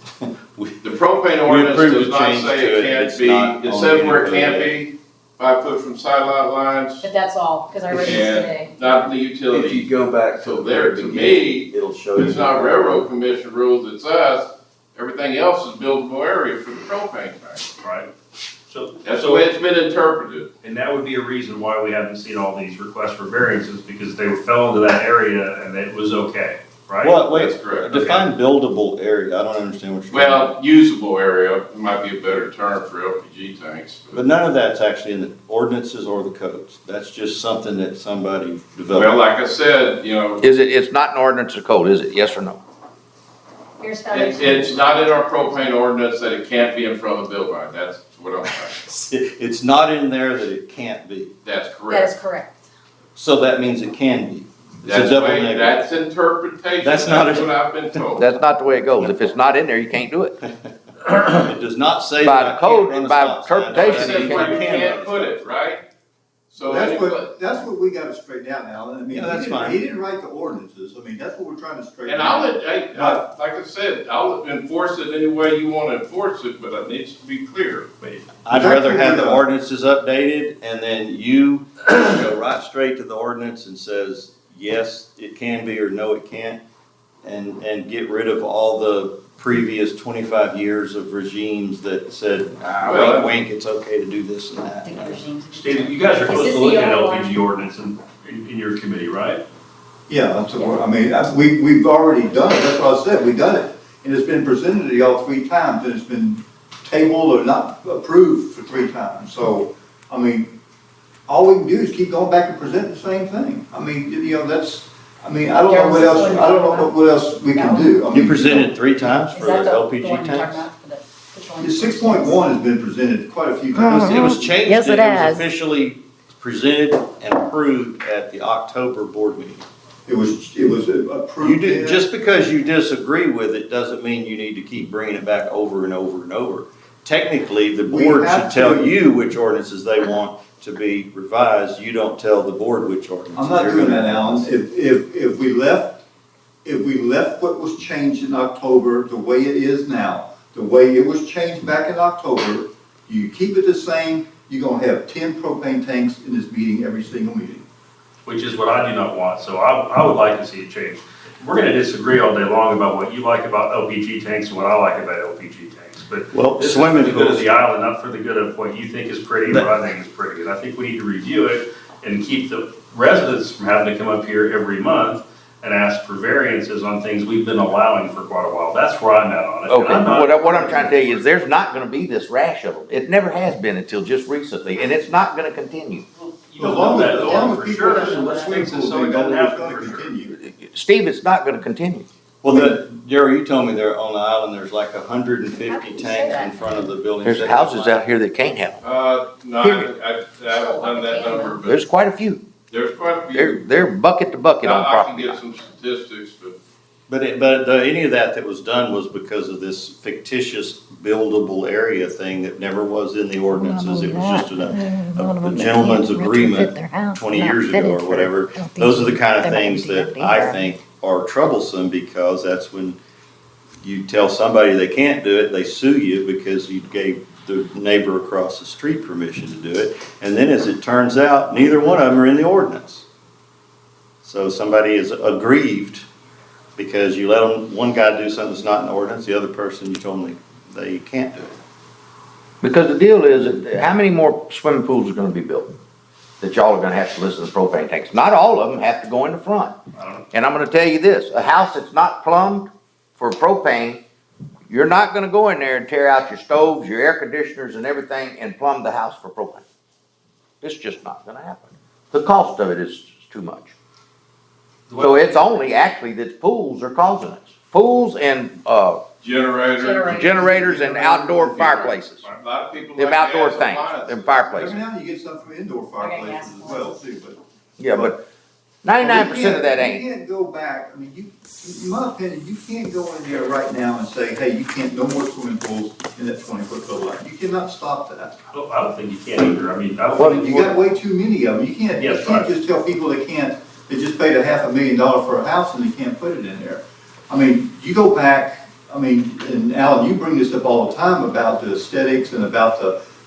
we, The propane We ordinance approved does a not change say to it it. can't It's be, not it on says any where it code. can't be, 5 foot from sideline lines, But that's all, because I read this today. and not the If you utility. go back So to there, the to beginning, me, it'll show you. It's not railroad commission rules, it's us. Everything else is buildable area for the propane tank. Right? So, That's the way it's been interpreted. and that would be a reason why we haven't seen all these requests for variances, because they fell into that area and it was okay, right? What, wait, That's correct. define buildable area, I don't understand what you're. Well, usable area might be a better term for LPG tanks. But none of that's actually in the ordinances or the codes, that's just something that somebody developed. Well, like I said, you know, It's not an ordinance or code, is it? Yes or no? Here's foundation. it's not in our propane ordinance that it can't be in front of the building. That's what I'm saying. It's not in there that it can't be, That's That is correct. correct. so that means it can be. It's a That's double way, negative. that's interpretation. That's not That's a- what I've been told. That's not the way it goes. If it's not in there, you can't do it. It does not say By that the I can't code run and a by stop sign. interpretation, That's you where you can. can't put it, right? So That's anyway, that's what we gotta straighten out now, I mean, Yeah, that's fine. he didn't write the ordinances, I mean, that's what we're trying to straighten and out. like I said, I'll enforce it any way you wanna enforce it, but it needs to be clear. I'd rather have the Exactly. ordinances updated and then you go right straight to the ordinance and says, yes, it can be or no, it can't. And get rid of all the previous 25 years of regimes that said, Well, wink, wink, it's okay to do this and I that. think regimes. Steve, you guys are Is supposed this to the look at yellow line? LPG ordinance in your committee, right? Yeah, that's what, I mean, we've already done it, that's what I said, we've done it, and it's been presented to y'all 3 times, and it's been tabled or not approved for 3 times, so, I mean, all we can do is keep going back and present the same thing, I mean, you know, that's, I mean, I don't know what else, I don't know what else we can do. I mean, You presented 3 times Is for that the the LPG one you're talking tanks? about? For the- which one? The 6.1 has been presented quite a few It times. was changed, Yes, it it was has. officially presented and approved at the October board meeting. It was approved. You do, then. just because you disagree with it doesn't mean you need to keep bringing it back over and over and over. Technically, the We board have should tell to- you which ordinances they want to be revised. You don't tell the board which ordinances. I'm not they're doing gonna that, Alan. If we left what was changed in October the way it is now, the way it was changed back in October, you keep it the same, you're gonna have 10 propane tanks in this meeting, every single meeting. Which is what I do not want, so I would like to see it changed. We're gonna disagree all day long about what you like about LPG tanks and what I like about LPG tanks, but Well, this is for swimming the good of pools. the island, not for the good of what you think is pretty or what I think is pretty. And I think we need to review it and keep the residents from having to come up here every month and ask for variances on things we've been allowing for quite a while. That's where I'm at on it. And Okay, I'm not- what I'm trying to tell you is there's not gonna be this rash of them. It never has been until just recently, and it's not gonna continue. You don't know that though, for sure, so let's swimming fix it pool so it thing, doesn't it's happen gonna for sure. continue. Steve, it's not gonna continue. Well, Jerry, you told me there on the island, there's like How 150 can you say tanks that? in front of the building. There's houses out here that can't have them. No, I haven't done that number, There's but quite a few. there's quite a few. They're bucket to bucket on I can property. get some statistics, but But any of that was done was because of this fictitious buildable area thing that never was in the ordinances. It was just a gentleman's agreement 20 years ago or whatever. Those are the kind of things that I think are troublesome because that's when you tell somebody they can't do it, they sue you because you gave the neighbor across the street permission to do it. And then as it turns out, neither one of them are in the ordinance. So somebody is aggrieved because you let them, one guy do something that's not in the ordinance, the other person, you told them they can't do it. Because the deal is, that how many more swimming pools are gonna be built? That y'all are gonna have to listen to propane tanks. Not all of them have to go in the front. And I'm gonna tell you this, a house that's not plumbed for propane, you're not gonna go in there and tear out your stoves, your air conditioners and everything and plumb the house for propane. It's just not gonna happen. The cost of it is too much. So it's only actually that pools are causing it. Pools and, generators and outdoor fireplaces. a lot of people. Them like outdoor gas things, appliances. them fireplaces. Every now and then you get some from indoor fireplaces as well too, but. Yeah, but 99% of that ain't. You can't go back, I mean, in my opinion, you can't go in there right now and say, hey, you can't, no more swimming pools in that 20-foot fill line. You cannot stop that. I don't think you can either, I mean, I don't Well, think. You got way too many of them. You can't Yes, right. just tell people they can't, they just paid $500,000 for a house and they can't put it in there. I mean, you go back, I mean, and Alan, you bring this up all the time about the aesthetics and about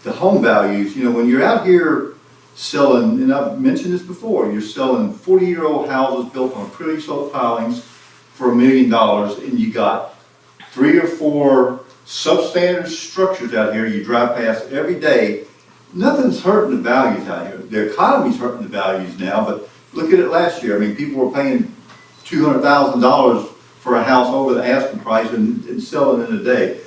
the home values, you know, when you're out here selling, and I've mentioned this before, you're selling 40-year-old houses built on pretty slope pilings for $1 million, and you got 3 or 4 substandard structures out here you drive past every day. Nothing's hurting the values out here. The economy's hurting the values now, but look at it last year. I mean, people were paying $200,000 for a house over the asking price and selling in a day.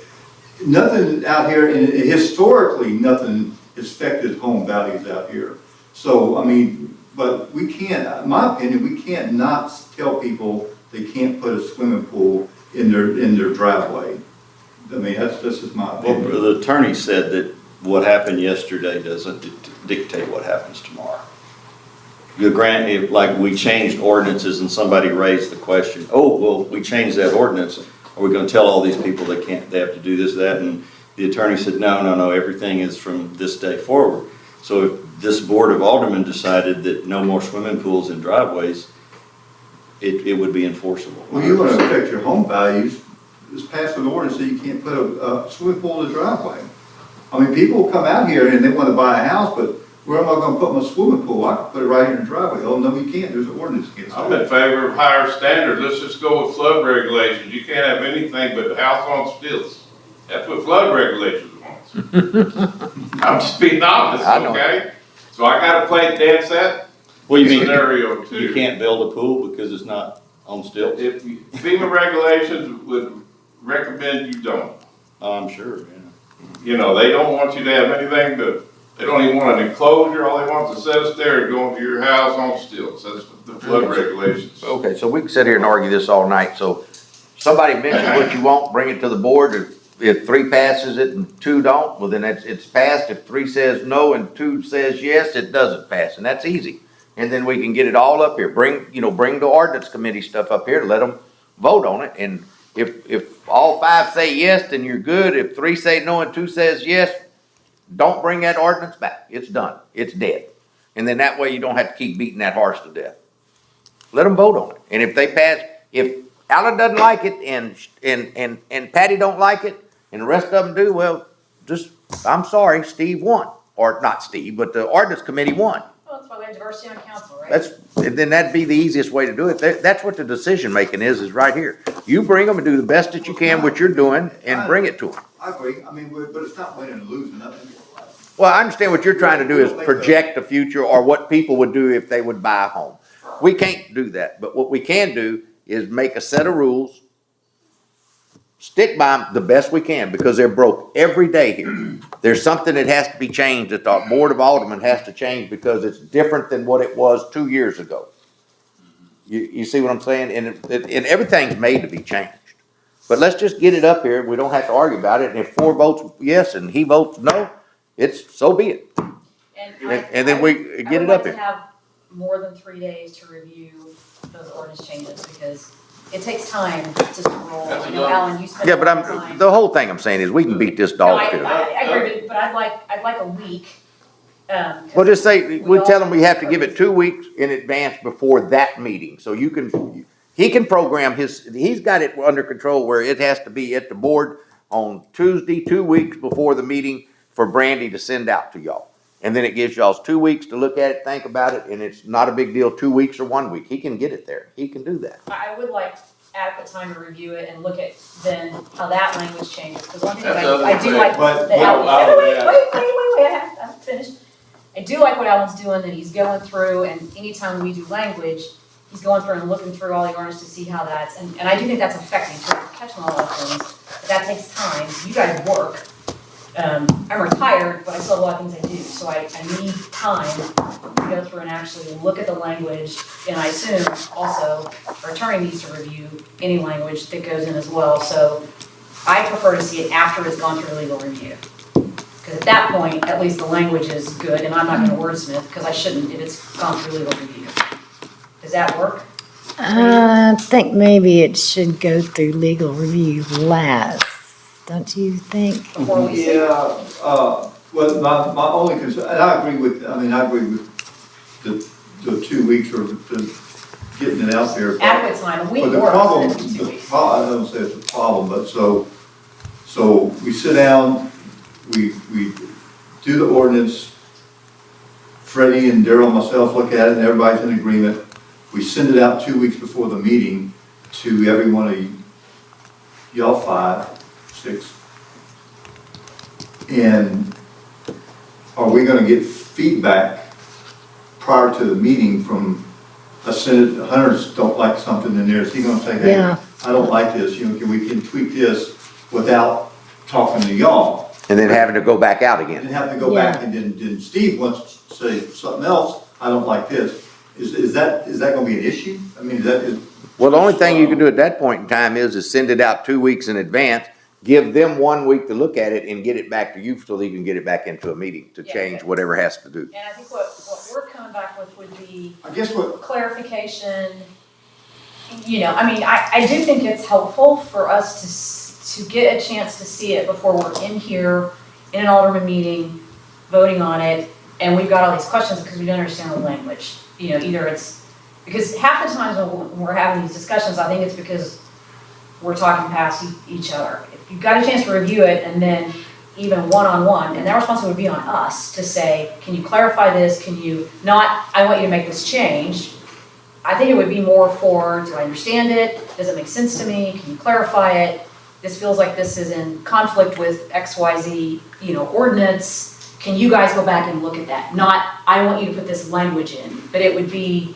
Nothing out here, and historically, nothing has affected home values out here. So, I mean, but we can't, in my opinion, we can't not tell people they can't put a swimming pool in their driveway. I mean, that's just my Well, opinion. the attorney said that what happened yesterday doesn't dictate what happens tomorrow. You grant, if, like, we changed ordinances and somebody raised the question, oh, well, we changed that ordinance, are we gonna tell all these people they have to do this, that? And the attorney said, no, everything is from this day forward. So if this board of aldermen decided that no more swimming pools in driveways, it would be enforceable. Well, you want to affect your home values, just pass an ordinance so you can't put a swimming pool in the driveway. I mean, people come out here and they want to buy a house, but where am I gonna put my swimming pool? I can put it right here in the driveway. Oh, no, you can't, there's an ordinance against I'm that. in favor of higher standards. Let's just go with flood regulations. You can't have anything but a house on stilts. That's what flood regulations wants. I'm just being honest, I know. okay? So I gotta play dead set Well, you mean, scenario two. you can't build a pool because it's not on stilts? If FEMA regulations would recommend you don't. I'm sure, yeah. You know, they don't want you to have anything but, they don't even want an enclosure. All they want is a set of stairs going to your house on stilts. That's the flood regulations. Okay, so we can sit here and argue this all night, so somebody mention what you want, bring it to the board, if 3 passes it and 2 don't, well then it's passed, if 3 says no and 2 says yes, it doesn't pass, and that's easy. And then we can get it all up here, bring the ordinance committee stuff up here, let them vote on it, and if all 5 say yes, then you're good, if 3 say no and 2 says yes, don't bring that ordinance back, it's done, it's dead. And then that way you don't have to keep beating that horse to death. Let them vote on it. And if they pass, if Alan doesn't like it and Patty don't like it and the rest of them do, well, just, I'm sorry, Steve won. Or not Steve, but the ordinance committee won. Well, that's why we have diversity on council, right? Then that'd be the easiest way to do it. That's what the decision making is right here. You bring them and do the best that you can, what you're doing, and bring it to them. I agree, I mean, but it's not winning and losing, Well, I understand what you're trying to do is project the future or what people would do if they would buy a home. We can't do that, but what we can do is make a set of rules, stick by them the best we can, because they're broke every day here. There's something that has to be changed, that the Board of Aldermen has to change because it's different than what it was 2 years ago. You see what I'm saying? And everything's made to be changed. But let's just get it up here, we don't have to argue about it, and if 4 votes yes and he votes no, it's, so be it. And then we get it up I would like here. to have more than 3 days to review those ordinance changes, because it takes time to scroll. That's I know, enough. Alan, you spent Yeah, a but lot of time. the whole thing I'm saying is we can beat this No, dog I to it. agree, but I'd like a week. 'Cause Well, just say, we all tell them we have to have give it 2 weeks in advance before that meeting, so he can program he's got it under control where it has to be at the board on Tuesday, 2 weeks before the meeting for Brandy to send out to y'all. And then it gives y'all 2 weeks to look at it, think about it, and it's not a big deal, 2 weeks or 1 week, he can get it there, he can do that. I would like adequate time to review it and look at then how that language changes, because one thing that That's the other I do thing. like But- that Alan, but- wait, I haven't finished. I do like what Alan's doing, that he's going through, and anytime we do language, he's going through and looking through all the ordinance to see how that's, and I do think that's effective, so we're catching all of things, but that takes time, you guys work. I'm retired, but I still have a lot of things I do, so I need time to go through and actually look at the language, and I assume also our attorney needs to review any language that goes in as well, so I prefer to see it after it's gone through legal review. Because at that point, at least the language is good, and I'm not gonna wordsmith, because I shouldn't if it's gone through legal review. Does that work? I think maybe it should go through legal review last, don't you think? Before we see? Yeah, well, my only concern, and I agree with the 2 weeks or the getting it out there. but- Adequate time, a week But the more problem, than 2 weeks. I don't say it's a problem, but so we sit down, we do the ordinance. Freddie and Daryl and myself look at it and everybody's in agreement. We send it out 2 weeks before the meeting to every one of y'all 5, 6. And are we gonna get feedback prior to the meeting from a Senate, hunters don't like something in there, is he gonna say, hey, Yeah. I don't like this, we can tweak this without talking to y'all? And then having to go back out And again. have to go back and then Steve wants to say something else, I don't like this. Is that gonna be an issue? I mean, Well, the only thing you can do at that point in time is send it out 2 weeks in advance, give them 1 week to look at it and get it back to you so they can get it back into a meeting to Yeah. change whatever has to do. And I think what we're coming back with would be I guess what, clarification. You know, I mean, I do think it's helpful for us to get a chance to see it before we're in here, in an alderman meeting, voting on it, and we've got all these questions because we don't understand the language. You know, either it's, because half the times when we're having these discussions, I think it's because we're talking past each other. If you've got a chance to review it and then even one-on-one, and that responsibility would be on us to say, can you clarify this? Can you not, I want you to make this change. I think it would be more for, do I understand it? Does it make sense to me? Can you clarify it? This feels like this is in conflict with XYZ, ordinance. Can you guys go back and look at that? Not, I want you to put this language in, but it would be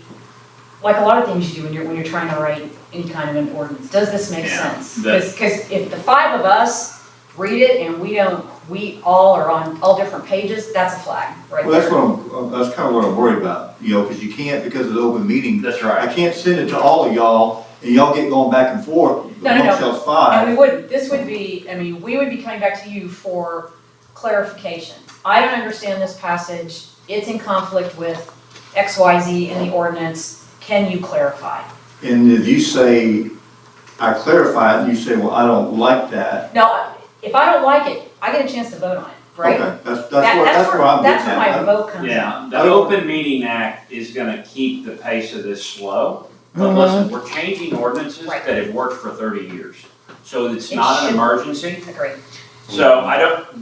like a lot of things you do when you're trying to write any kind of an ordinance. Does this make sense? Because if the 5 of us read it and we all are on all different pages, that's a flag, right? well, that's kind of what I'm worried about, because you can't, because of the open meeting. That's right. I can't send it to all of y'all, and y'all get going back and forth amongst y'all's 5. And we wouldn't, this would be, we would be coming back to you for clarification. I don't understand this passage, it's in conflict with XYZ in the ordinance, can you clarify? And if you say, I clarify it, and you say, well, I don't like that. Now, if I don't like it, I get a chance to vote on it, right? Okay, that's where I'm That's getting where at. my vote comes in. Yeah, the Open Meeting Act is gonna keep the pace of this slow. But listen, we're changing ordinances Right. that have worked for 30 years. So it's It not an should- emergency. Agree. So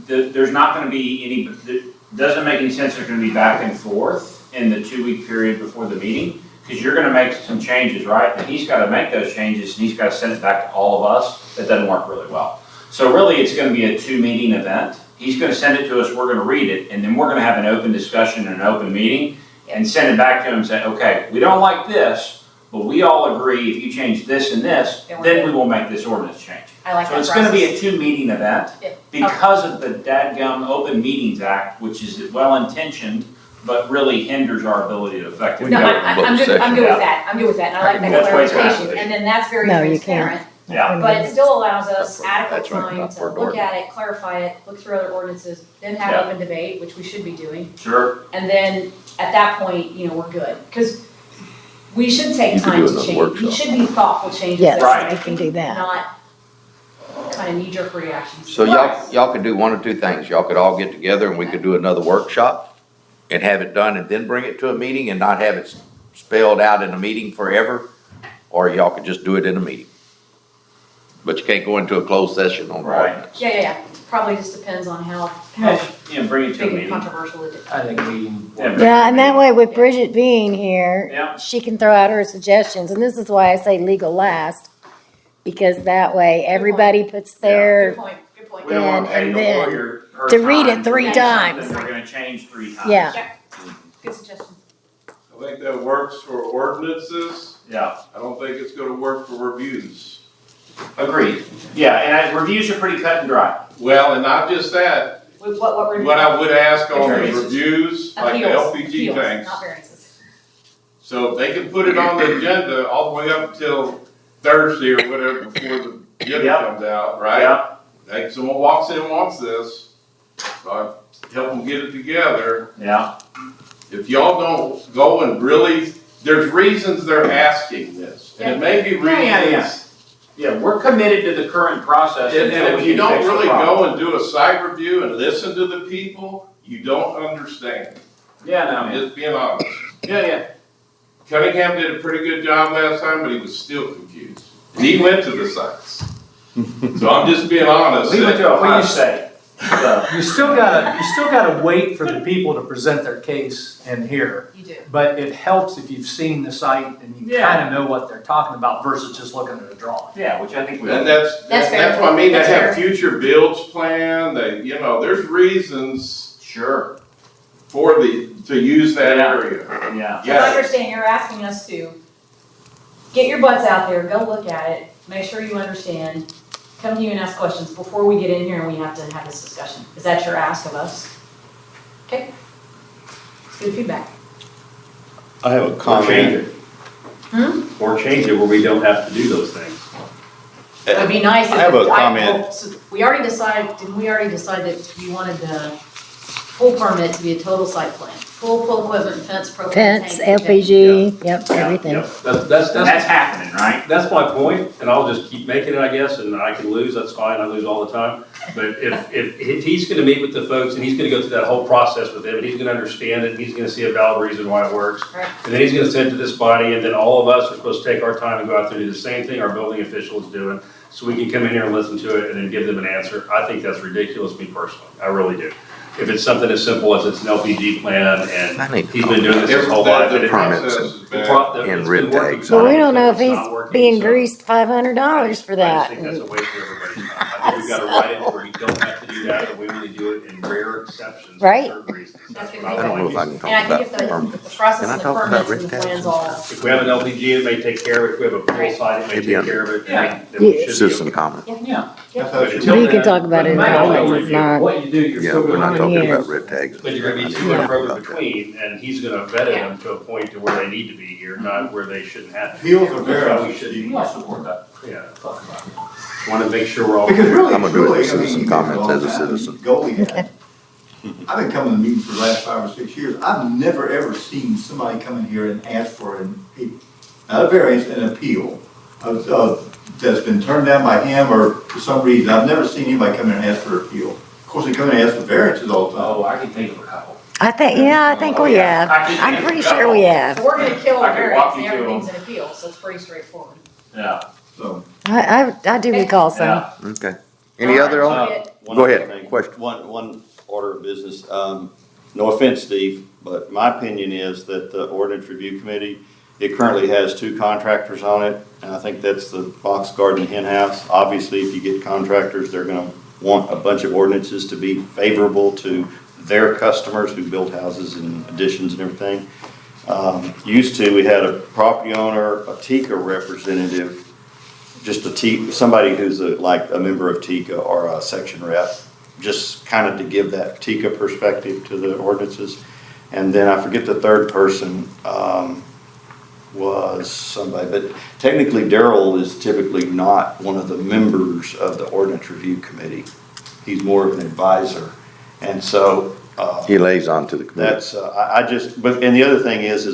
there's not gonna be it doesn't make any sense there's gonna be back and forth in the 2-week period before the meeting, because you're gonna make some changes, right? And he's gotta make those changes, and he's gotta send it back to all of us. That doesn't work really well. So really, it's gonna be a 2-meeting event. He's gonna send it to us, we're gonna read it, and then we're gonna have an open discussion and an open meeting, and send it back to him and say, okay, we don't like this, but we all agree if you change this and this, then we will make this ordinance change. I like So that it's gonna be a process. 2-meeting event Yeah. because of the dadgum Open Meetings Act, which is well-intentioned, but really hinders our ability to effectively. No, got I'm closed good session. with that, I'm good with that, and I like that That's the way it's gonna have to clarification, be. and then that's very No, you transparent. Yeah. But it still allows us That's adequate right, time not to for an look ordinance. at it, clarify it, look through other ordinances, then have Yeah. open debate, which we should be doing. Sure. And then at that point, we're good. Because we should take You could time do to another change. workshop. It should be thoughtful changes Yes, that we're we can making, do that. not kind of knee-jerk reactions. So y'all could do one or two things. Y'all could all get together and we could do another workshop and have it done and then bring it to a meeting and not have it spelled out in a meeting forever. Or y'all could just do it in a meeting. But you can't go into a closed session on Right. ordinance. Yeah. Probably just depends on how Bring it to a big and meeting. controversial it is. I think meeting. Yeah. Yeah, and that way with Bridget being here, Yeah. she can throw out her suggestions, and this is why I say legal last. Because that way, everybody puts Good their, point, good point. We don't wanna pay and the then lawyer her to read it time 3 do times. something We're gonna change 3 times. Yeah. Good suggestion. I think that works for ordinances. Yeah, I don't think it's gonna work for reviews. agreed. Yeah, and reviews are pretty cut and dry. Well, and not just that, With what we're. what I would ask on the Variances. reviews, like the Appeals, LPG appeals, tanks. Not variances. So they can put it on the agenda all the way up until Thursday or whatever before the agenda Yep. comes out, right? Yeah, Like someone walks in and wants this, so I help them get it together. yeah, If y'all don't go and really, there's reasons they're asking this. And it may be Yeah. reasons. yeah, we're committed to the current process. And until if we you can don't fix the really problem. go and do a site review and listen to the people, you don't understand. Yeah, no, I'm man. just being honest. Yeah. Cunningham did a pretty good job last time, but he was still confused. And he went to the sites. So I'm just being honest. We went to Ohio State. You still gotta wait for the people to present their case and hear. You do. But it helps if you've seen the site and you Yeah. kinda know what they're talking about versus just looking at a drawing. Yeah, which I think we. And that's fair. what I mean, they That's have fair. future builds planned, they, you know, there's reasons Sure, to use that Yeah. area. yeah. So I understand you're asking us to get your butts out there, go look at it, make sure you understand, come to you and ask questions before we get in here and we have to have this discussion. Is that your ask of us? Okay. It's good feedback. I have a Or change comment. it. Or change it where we don't have to do those things. It would be nice if. I have a well, comment. so we already decided, didn't we already decide that you wanted the full permit to be a total site plan? Full equipment, fence, propane tank. Fence, LPG, yep, everything. Yep. That's And that's happening, right? That's my point, and I'll just keep making it, I guess, and I can lose, that's fine, I lose all the time. But if he's gonna meet with the folks, and he's gonna go through that whole process with them, and he's gonna understand it, and he's gonna see a valid reason why it works. Right. And then he's gonna send it to this body, and then all of us are supposed to take our time and go out there and do the same thing our building official is doing, so we can come in here and listen to it and then give them an answer. I think that's ridiculous, me personally, I really do. If it's something as simple as it's an LPG plan, I and need he's been doing this his whole life, and The it- Permits process is the bad. pro- the- and it's red been working tags. fine But we don't know if until it's he's not working, being so- greased $500 for I that. just think that's a waste of everybody's time. I think we've got to write it where you don't have to do that, but we only do it in rare exceptions. for Right. certain reasons. That's what I don't know if I can talk And I about think if the permits. process Can I and the talk about permits red and the tags plans and all. stuff? If we have an LPG, it may take care of it. If we have a pool side, it may Maybe take care of it. Yeah. Then we should be Citizen okay. comment. Yeah. That's how But it should until be. We can then- talk about it in but comments, no, it's not. What you do, you're Yeah, still we're not gonna. talking Yeah. about red tags. But you're gonna be I too need to and fro talk in about that. between, and he's gonna vet them to a point to where they need to be here, not where they shouldn't have to. be. Appeals are That's how we very, should be. I support that. Yeah. Wanna make sure we're all. because really, I'm gonna do it truly, as I mean, citizen you comments go as a on time, citizen. Goliad. I've been coming to meetings for the last 5 or 6 years. I've never, ever seen somebody come in here and ask for not a variance, an appeal that's been turned down by him or for some reason. I've never seen anybody come in and ask for an appeal. Of course, they come in and ask for variances all the time. Oh, I can think of a couple. I think we have. I'm pretty sure we have. So we're gonna kill I our could walk variance and you through everything's an appeal, so it's pretty straightforward. Yeah. So, I do recall some. Yeah. Okay. Any other All on? right, One Go other ahead. thing. Question. One order of business. No offense, Steve, but my opinion is that the ordinance review committee, it currently has 2 contractors on it, and I think that's the Fox Garden Hen House. Obviously, if you get contractors, they're gonna want a bunch of ordinances to be favorable to their customers who build houses and additions and everything. Used to, we had a property owner, a TICA representative, just somebody who's like a member of TICA or a section rep, just kind of to give that TICA perspective to the ordinances. And then I forget the third person was somebody, but technically Daryl is typically not one of the members of the ordinance review committee. He's more of an advisor. And so, He lays on to the committee. that's, and the other thing is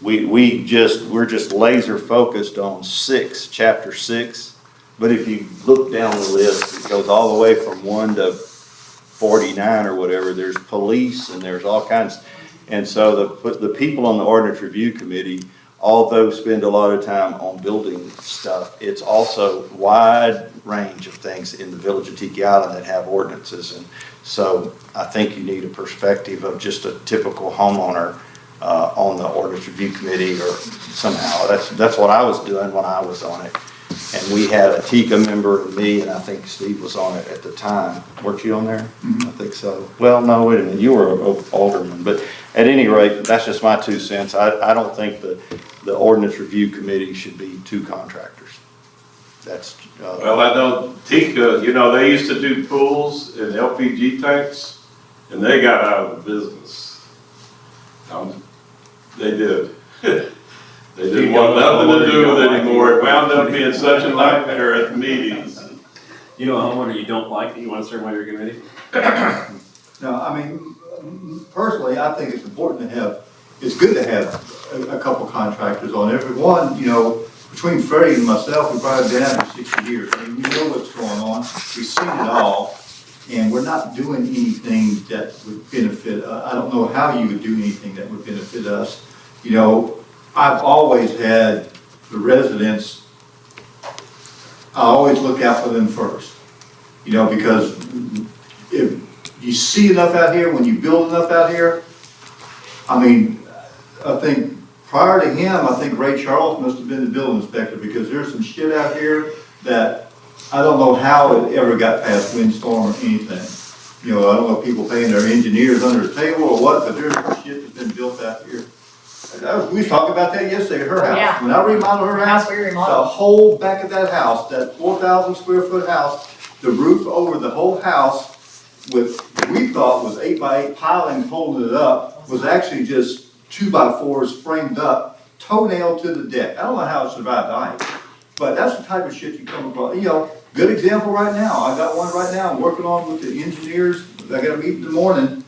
we're just laser focused on chapter 6. But if you look down the list, it goes all the way from 1 to 49 or whatever, there's police and there's all kinds. And so the people on the ordinance review committee, although spend a lot of time on building stuff, it's also wide range of things in the village of Tiki Island that have ordinances. And so I think you need a perspective of just a typical homeowner on the ordinance review committee or somehow. That's what I was doing when I was on it. And we had a TICA member and me, and I think Steve was on it at the time. Weren't you on there? I think so. Well, no, wait a minute, you were an alderman, but at any rate, that's just my 2 cents. I don't think the ordinance review committee should be 2 contractors. That's, Well, I know Tika, you know, they used to do pools and LPG tanks, and they got out of the business. They did. They didn't want nothing to do with it anymore. It wound up being such a nightmare at the meetings. You know a homeowner you don't like that you want to serve on your committee? no, I mean, personally, I think it's important it's good to have a couple contractors on every one, you know, between Freddie and myself, we've probably been at it for 60 years. I mean, we know what's going on, we've seen it all, and we're not doing anything that would benefit, I don't know how you would do anything that would benefit us. You know, I've always had the residents, I always look out for them first, you know, because if you see enough out here, when you build enough out here, I mean, I think prior to him, I think Ray Charles must have been the building inspector, because there's some shit out here that I don't know how it ever got past windstorm or anything. You know, I don't know if people paying their engineers under the table or what, but there's some shit that's been built out here. We was talking about that yesterday at her house. Yeah. When I remodeled her house, House we the remodeled. whole back of that house, that 4,000 square foot house, the roof over the whole house with, we thought was 8x8 piling holding it up, was actually just 2x4s framed up, toenail to the deck. I don't know how it survived the ice, but that's the type of shit you come across. You know, good example right now. I got one right now I'm working on with the engineers. I got a meeting in the morning.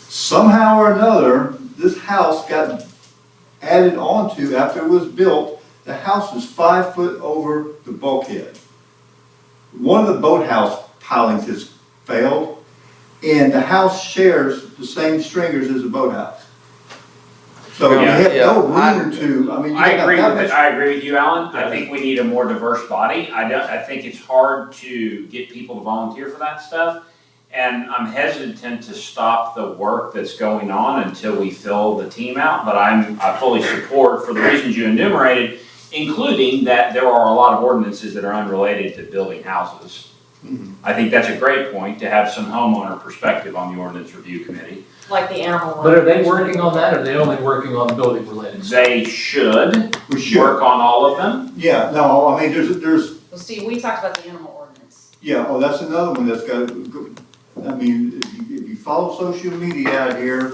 Somehow or another, this house got added onto after it was built. The house is 5 foot over the bulkhead. One of the boathouse pilings has failed, and the house shares the same stringers as the boathouse. So you have no room to, I mean. I agree with you, Alan. I think we need a more diverse body. I think it's hard to get people to volunteer for that stuff. And I'm hesitant to stop the work that's going on until we fill the team out, but I fully support, for the reasons you enumerated, including that there are a lot of ordinances that are unrelated to building houses. I think that's a great point, to have some homeowner perspective on the ordinance review committee. Like the animal one. But are they working on that, or are they only working on building related stuff? They should We should. work on all of them. Yeah, no, I mean, there's, Well, Steve, we talked about the animal ordinance. yeah, oh, that's another one that's got, I mean, if you follow social media out here,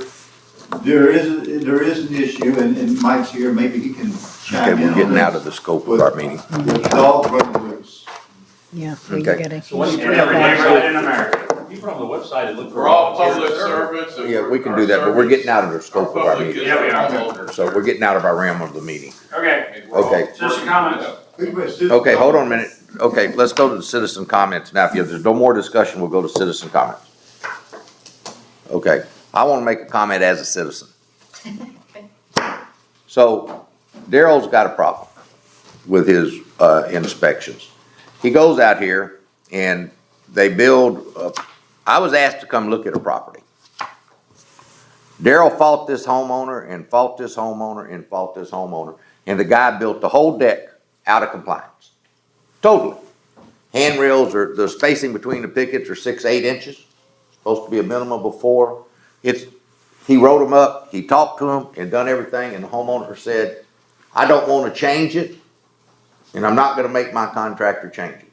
there is an issue, and Mike's here, maybe he can Okay, chime in we're on getting this. out of the scope of our meeting. With dogs running loose. Yeah, we Okay. gotta. So what do you In put every on the neighborhood website? in America. You put on the website and look for. We're all volunteers. public servants. and Yeah, we can our do that, but we're getting service- out of the scope of our public meeting. is Yeah, we are. homeowners. So we're getting out of our realm of the meeting. Okay, We're all Okay. Citizen comments. Okay, hold on a minute. Okay, let's go to the citizen comments now. If there's no more discussion, we'll go to citizen comments. Okay, I want to make a comment as a citizen. So Daryl's got a problem with his inspections. He goes out here and they build, I was asked to come look at a property. Daryl fought this homeowner and fought this homeowner and fought this homeowner, and the guy built the whole deck out of compliance. Totally. Handrails are, the spacing between the pickets are 6, 8 inches. Supposed to be a minimum of 4. He wrote them up, he talked to them and done everything, and the homeowner said, I don't want to change it, and I'm not gonna make my contractor change it.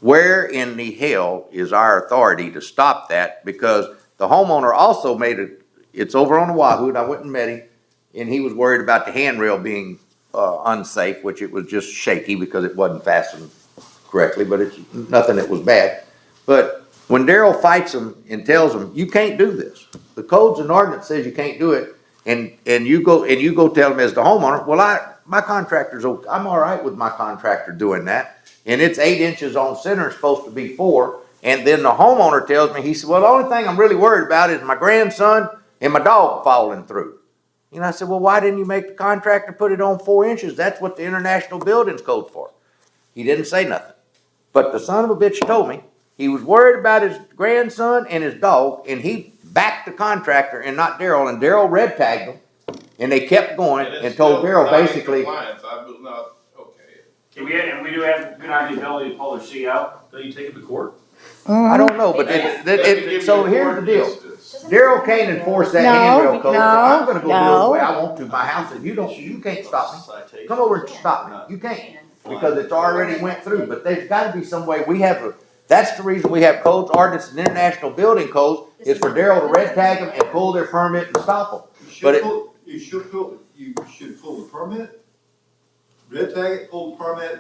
Where in the hell is our authority to stop that? Because the homeowner also it's over on the Wahoo, and I went and met him, and he was worried about the handrail being unsafe, which it was just shaky because it wasn't fastened correctly, but it's nothing that was bad. But when Daryl fights him and tells him, you can't do this, the codes and ordinance says you can't do it, and you go tell him as the homeowner, well, my contractor's okay, I'm all right with my contractor doing that, and it's 8 inches on center, it's supposed to be 4, and then the homeowner tells me, he said, well, the only thing I'm really worried about is my grandson and my dog falling through. And I said, well, why didn't you make the contractor put it on 4 inches? That's what the International Buildings Code for. He didn't say nothing. But the son of a bitch told me he was worried about his grandson and his dog, and he backed the contractor and not Daryl, and Daryl red tagged him, and they kept going And it's and told still Daryl not in basically, compliance. Okay. And we do have the ability to pull their CO. Don't you take it to court? I don't know, but so here's the deal. Daryl can't enforce that handrail code, so I'm gonna go do it the way I want to, my house, and you can't stop me. Come over and stop me. You can't, because it's already went through, but there's gotta be some way, that's the reason we have codes, ordinance, and international building codes, is for Daryl to red tag them and pull their permit and stop them. You should pull the permit, red tag it, pull the permit,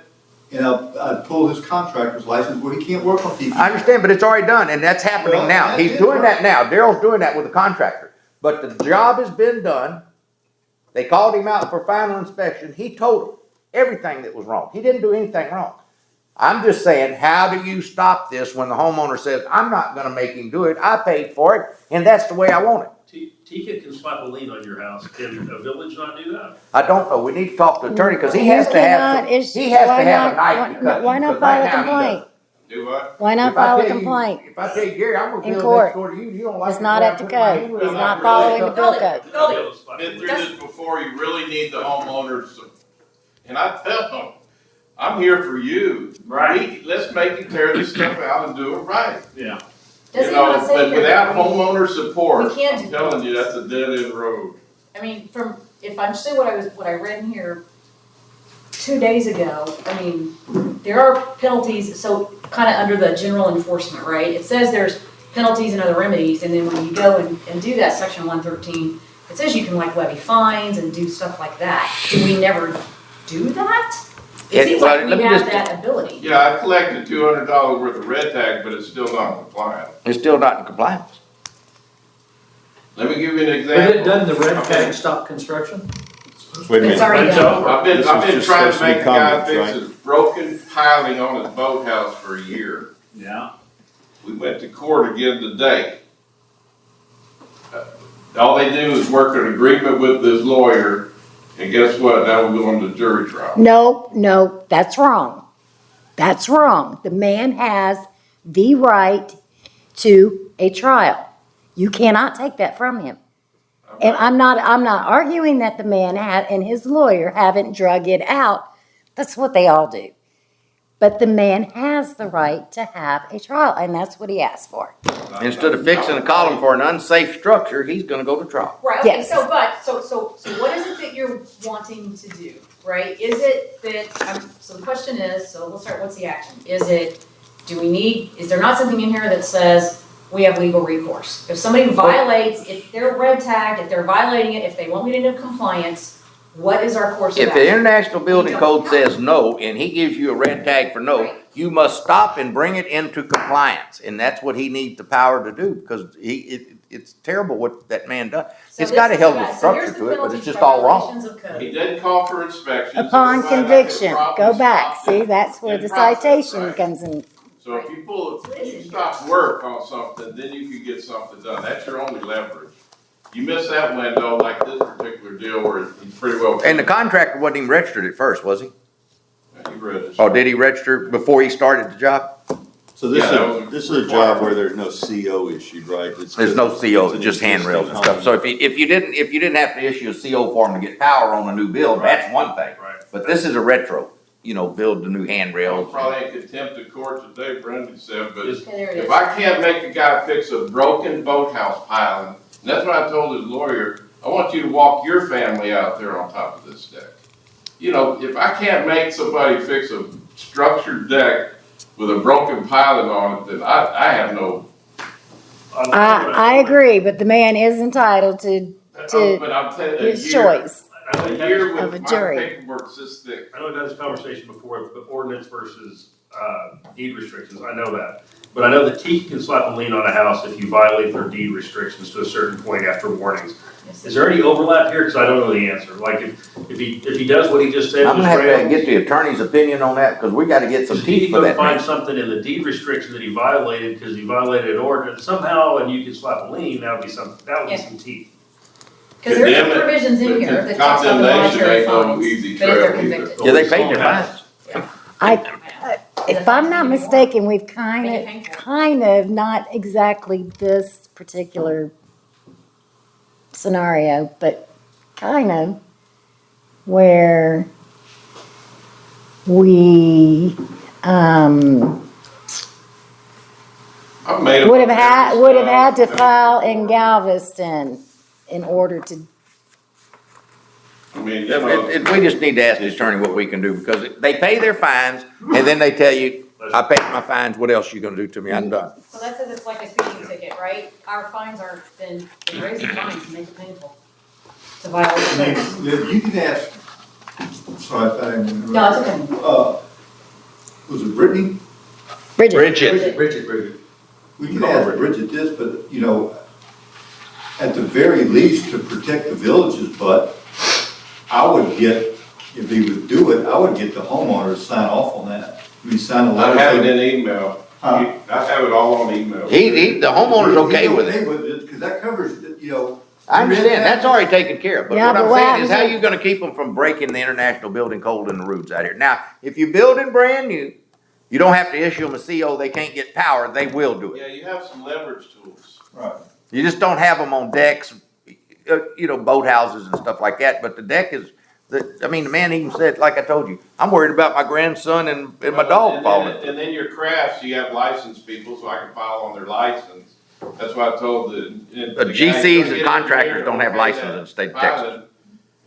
and I'd pull his contractor's license where he can't work on people. I understand, but it's already done, and that's happening Well, now. that's He's it, doing right? that now. Daryl's doing that with the contractor. But the job has been done. They called him out for final inspection. He told them everything that was wrong. He didn't do anything wrong. I'm just saying, how do you stop this when the homeowner says, I'm not gonna make him do it, I paid for it, and that's the way I want it? TCAT can slap a lien on your house. Can a village not do that? I don't know, we need to talk to the attorney, because he You has to have, cannot he has issue- to why have a not- knife to cut. why not because file a right now he complaint? doesn't. Do what? Why not If I file a tell you- complaint? If I tell you, Gary, I'm gonna In build court. next door to you, you don't like it. It's not up to code. He's not following the bill code. Been through this before, you really need the homeowners, and I tell them, I'm here for you. Right. Let's make you tear this stuff out and do it right. Yeah. Does You it know, not say but here without that we- homeowner support, we can't I'm do telling that? you, that's a dead end road. I mean, if I understood what I read in here 2 days ago, I mean, there are penalties, so kind of under the general enforcement, right? It says there's penalties and other remedies, and then when you go and do that, section 113, it says you can like levy fines and do stuff like that. Do we never do that? It seems like let we me have just- that ability. Yeah, I collected $200 worth of red tag, but it's still not compliant. It's still not in compliance. Let me give you an But example. it doesn't the red Okay. tag stop construction? Wait a It's minute. already It's done. over. I've been This is just trying supposed to to be make a guy comments, fix right? his broken piling on his boathouse for a year. Yeah. We went to court again today. All they do is work an agreement with this lawyer, and guess what? Now we're going to jury trial. No, that's wrong. That's wrong. The man has the right to a trial. You cannot take that from him. And I'm not arguing that the man and his lawyer haven't drug it out. That's what they all do. But the man has the right to have a trial, and that's what he asked for. Instead of fixing a column for an unsafe structure, he's gonna go to trial. Right, okay, Yes. so what is it that you're wanting to do, right? Is it that, so the question is, so we'll start, what's the action? Is there not something in here that says we have legal recourse? If somebody violates, if they're red tagged, if they're violating it, if they want me to know compliance, what is our course of If action? the International Building We Code don't says no, and he gives you a red tag for no, Right. you must stop and bring it into compliance, and that's what he needs the power to do, because it's terrible what that man does. So It's got a this- hell of so a here's structure the to it, but penalties it's just for all wrong. violations of code. He didn't call for inspection. Upon so it might not be conviction, properly go back. stopped See, in- that's where in the process, citation right? comes in. So if you stop work on something, then you can get something done. That's your only leverage. You miss that window like this particular deal where it's pretty well. And the contractor wasn't even registered at first, was he? You read it. Or did he register before he started the job? So this Yeah, that was is, this is a job where there's no CO issued, right? It's There's just- no CO, it's an just handrails and stuff. existing So if you didn't have to issue a CO for him to get power on a new build, that's one thing. Right. But this is a retro, build the new I'll handrails. probably in contempt of court today, Brendan said, but Okay, there it is. if I can't make a guy fix a broken boathouse piling, and that's what I told his lawyer, I want you to walk your family out there on top of this deck. If I can't make somebody fix a structured deck with a broken piling on it, then I have no. I agree, but the man is entitled to But I'm telling you, his choice. I know a year of a with my jury. paperwork's this thick. I know we've had this conversation before, the ordinance versus, deed restrictions, I know that. But I know that teeth can slap a lien on a house if you violate their deed restrictions to a certain point after warnings. Yes. Is there any overlap here? Cause I don't know the answer. Like if he does what he just said. I'm gonna have to just get the attorney's opinion on that, because we gotta get some He teeth can for go that find man. something in the deed restriction that he violated because he violated an ordinance somehow, and you can slap a lien, that would be something, that would be Yeah. some teeth. Cause there's Condemn it, provisions in but here that talks about the condemnation monetary ain't no fines, easy but if they're trail either. convicted. Yeah, they paid their fines. If I'm not mistaken, we've kind Make it painful. of, not exactly this particular scenario, but kind of where we, I've made would have had to file in Galveston in order to, I mean, We just need to ask the attorney what we can do, because they pay their fines, and then they tell you, I paid my fines, what else you gonna do to me? I'm done. So that says it's like a speeding ticket, right? Our fines are, then raising fines make it painful to violate the I codes. mean, you can ask, sorry, I didn't interrupt. No, it's okay. Was it Brittany? Bridget, Bridget, Bridget. We can ask Bridget this, but, at the very least, to protect the village's butt, I would get, if he would do it, I would get the homeowner to sign off on that. Sign a I letter. have it in email. Huh? I have it all on email. the homeowner's okay with it. He's okay with it, because that covers, I understand, that's already taken care of, but Yeah, what but I'm what saying is, how happens you gonna keep them from breaking the International Building Code in the roots out here? Now, if you're building brand new, You don't have to issue them a CO, they can't get power, they will do it. Yeah, you have some leverage tools. Right. You just don't have them on decks, boathouses and stuff like that, but the deck is, the man even said, like I told you, I'm worried about my grandson and my dog falling. And then your crafts, you have licensed people, so I can file on their license. That's why I told the. But GCs and contractors don't have license in the state of Texas.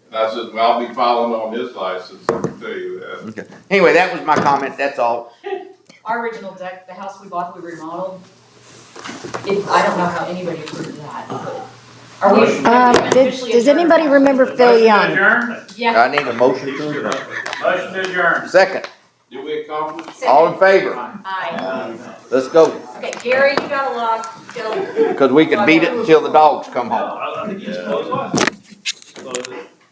And I said, well, I'll be filing on his license, I can tell you that. Okay. Anyway, that was my comment, that's all. Our original deck, the house we bought, we remodeled, I don't know how anybody approved that. Are we? Does anybody remember Phil Young? Adjourn? Yeah. I need a motion to adjourn. Motion to adjourn. Second, Did we accomplish? all in favor, Aye. let's go, Okay, Gary, you got a lock, Kelly. because we can beat it until the dogs come No, home. I think he's close.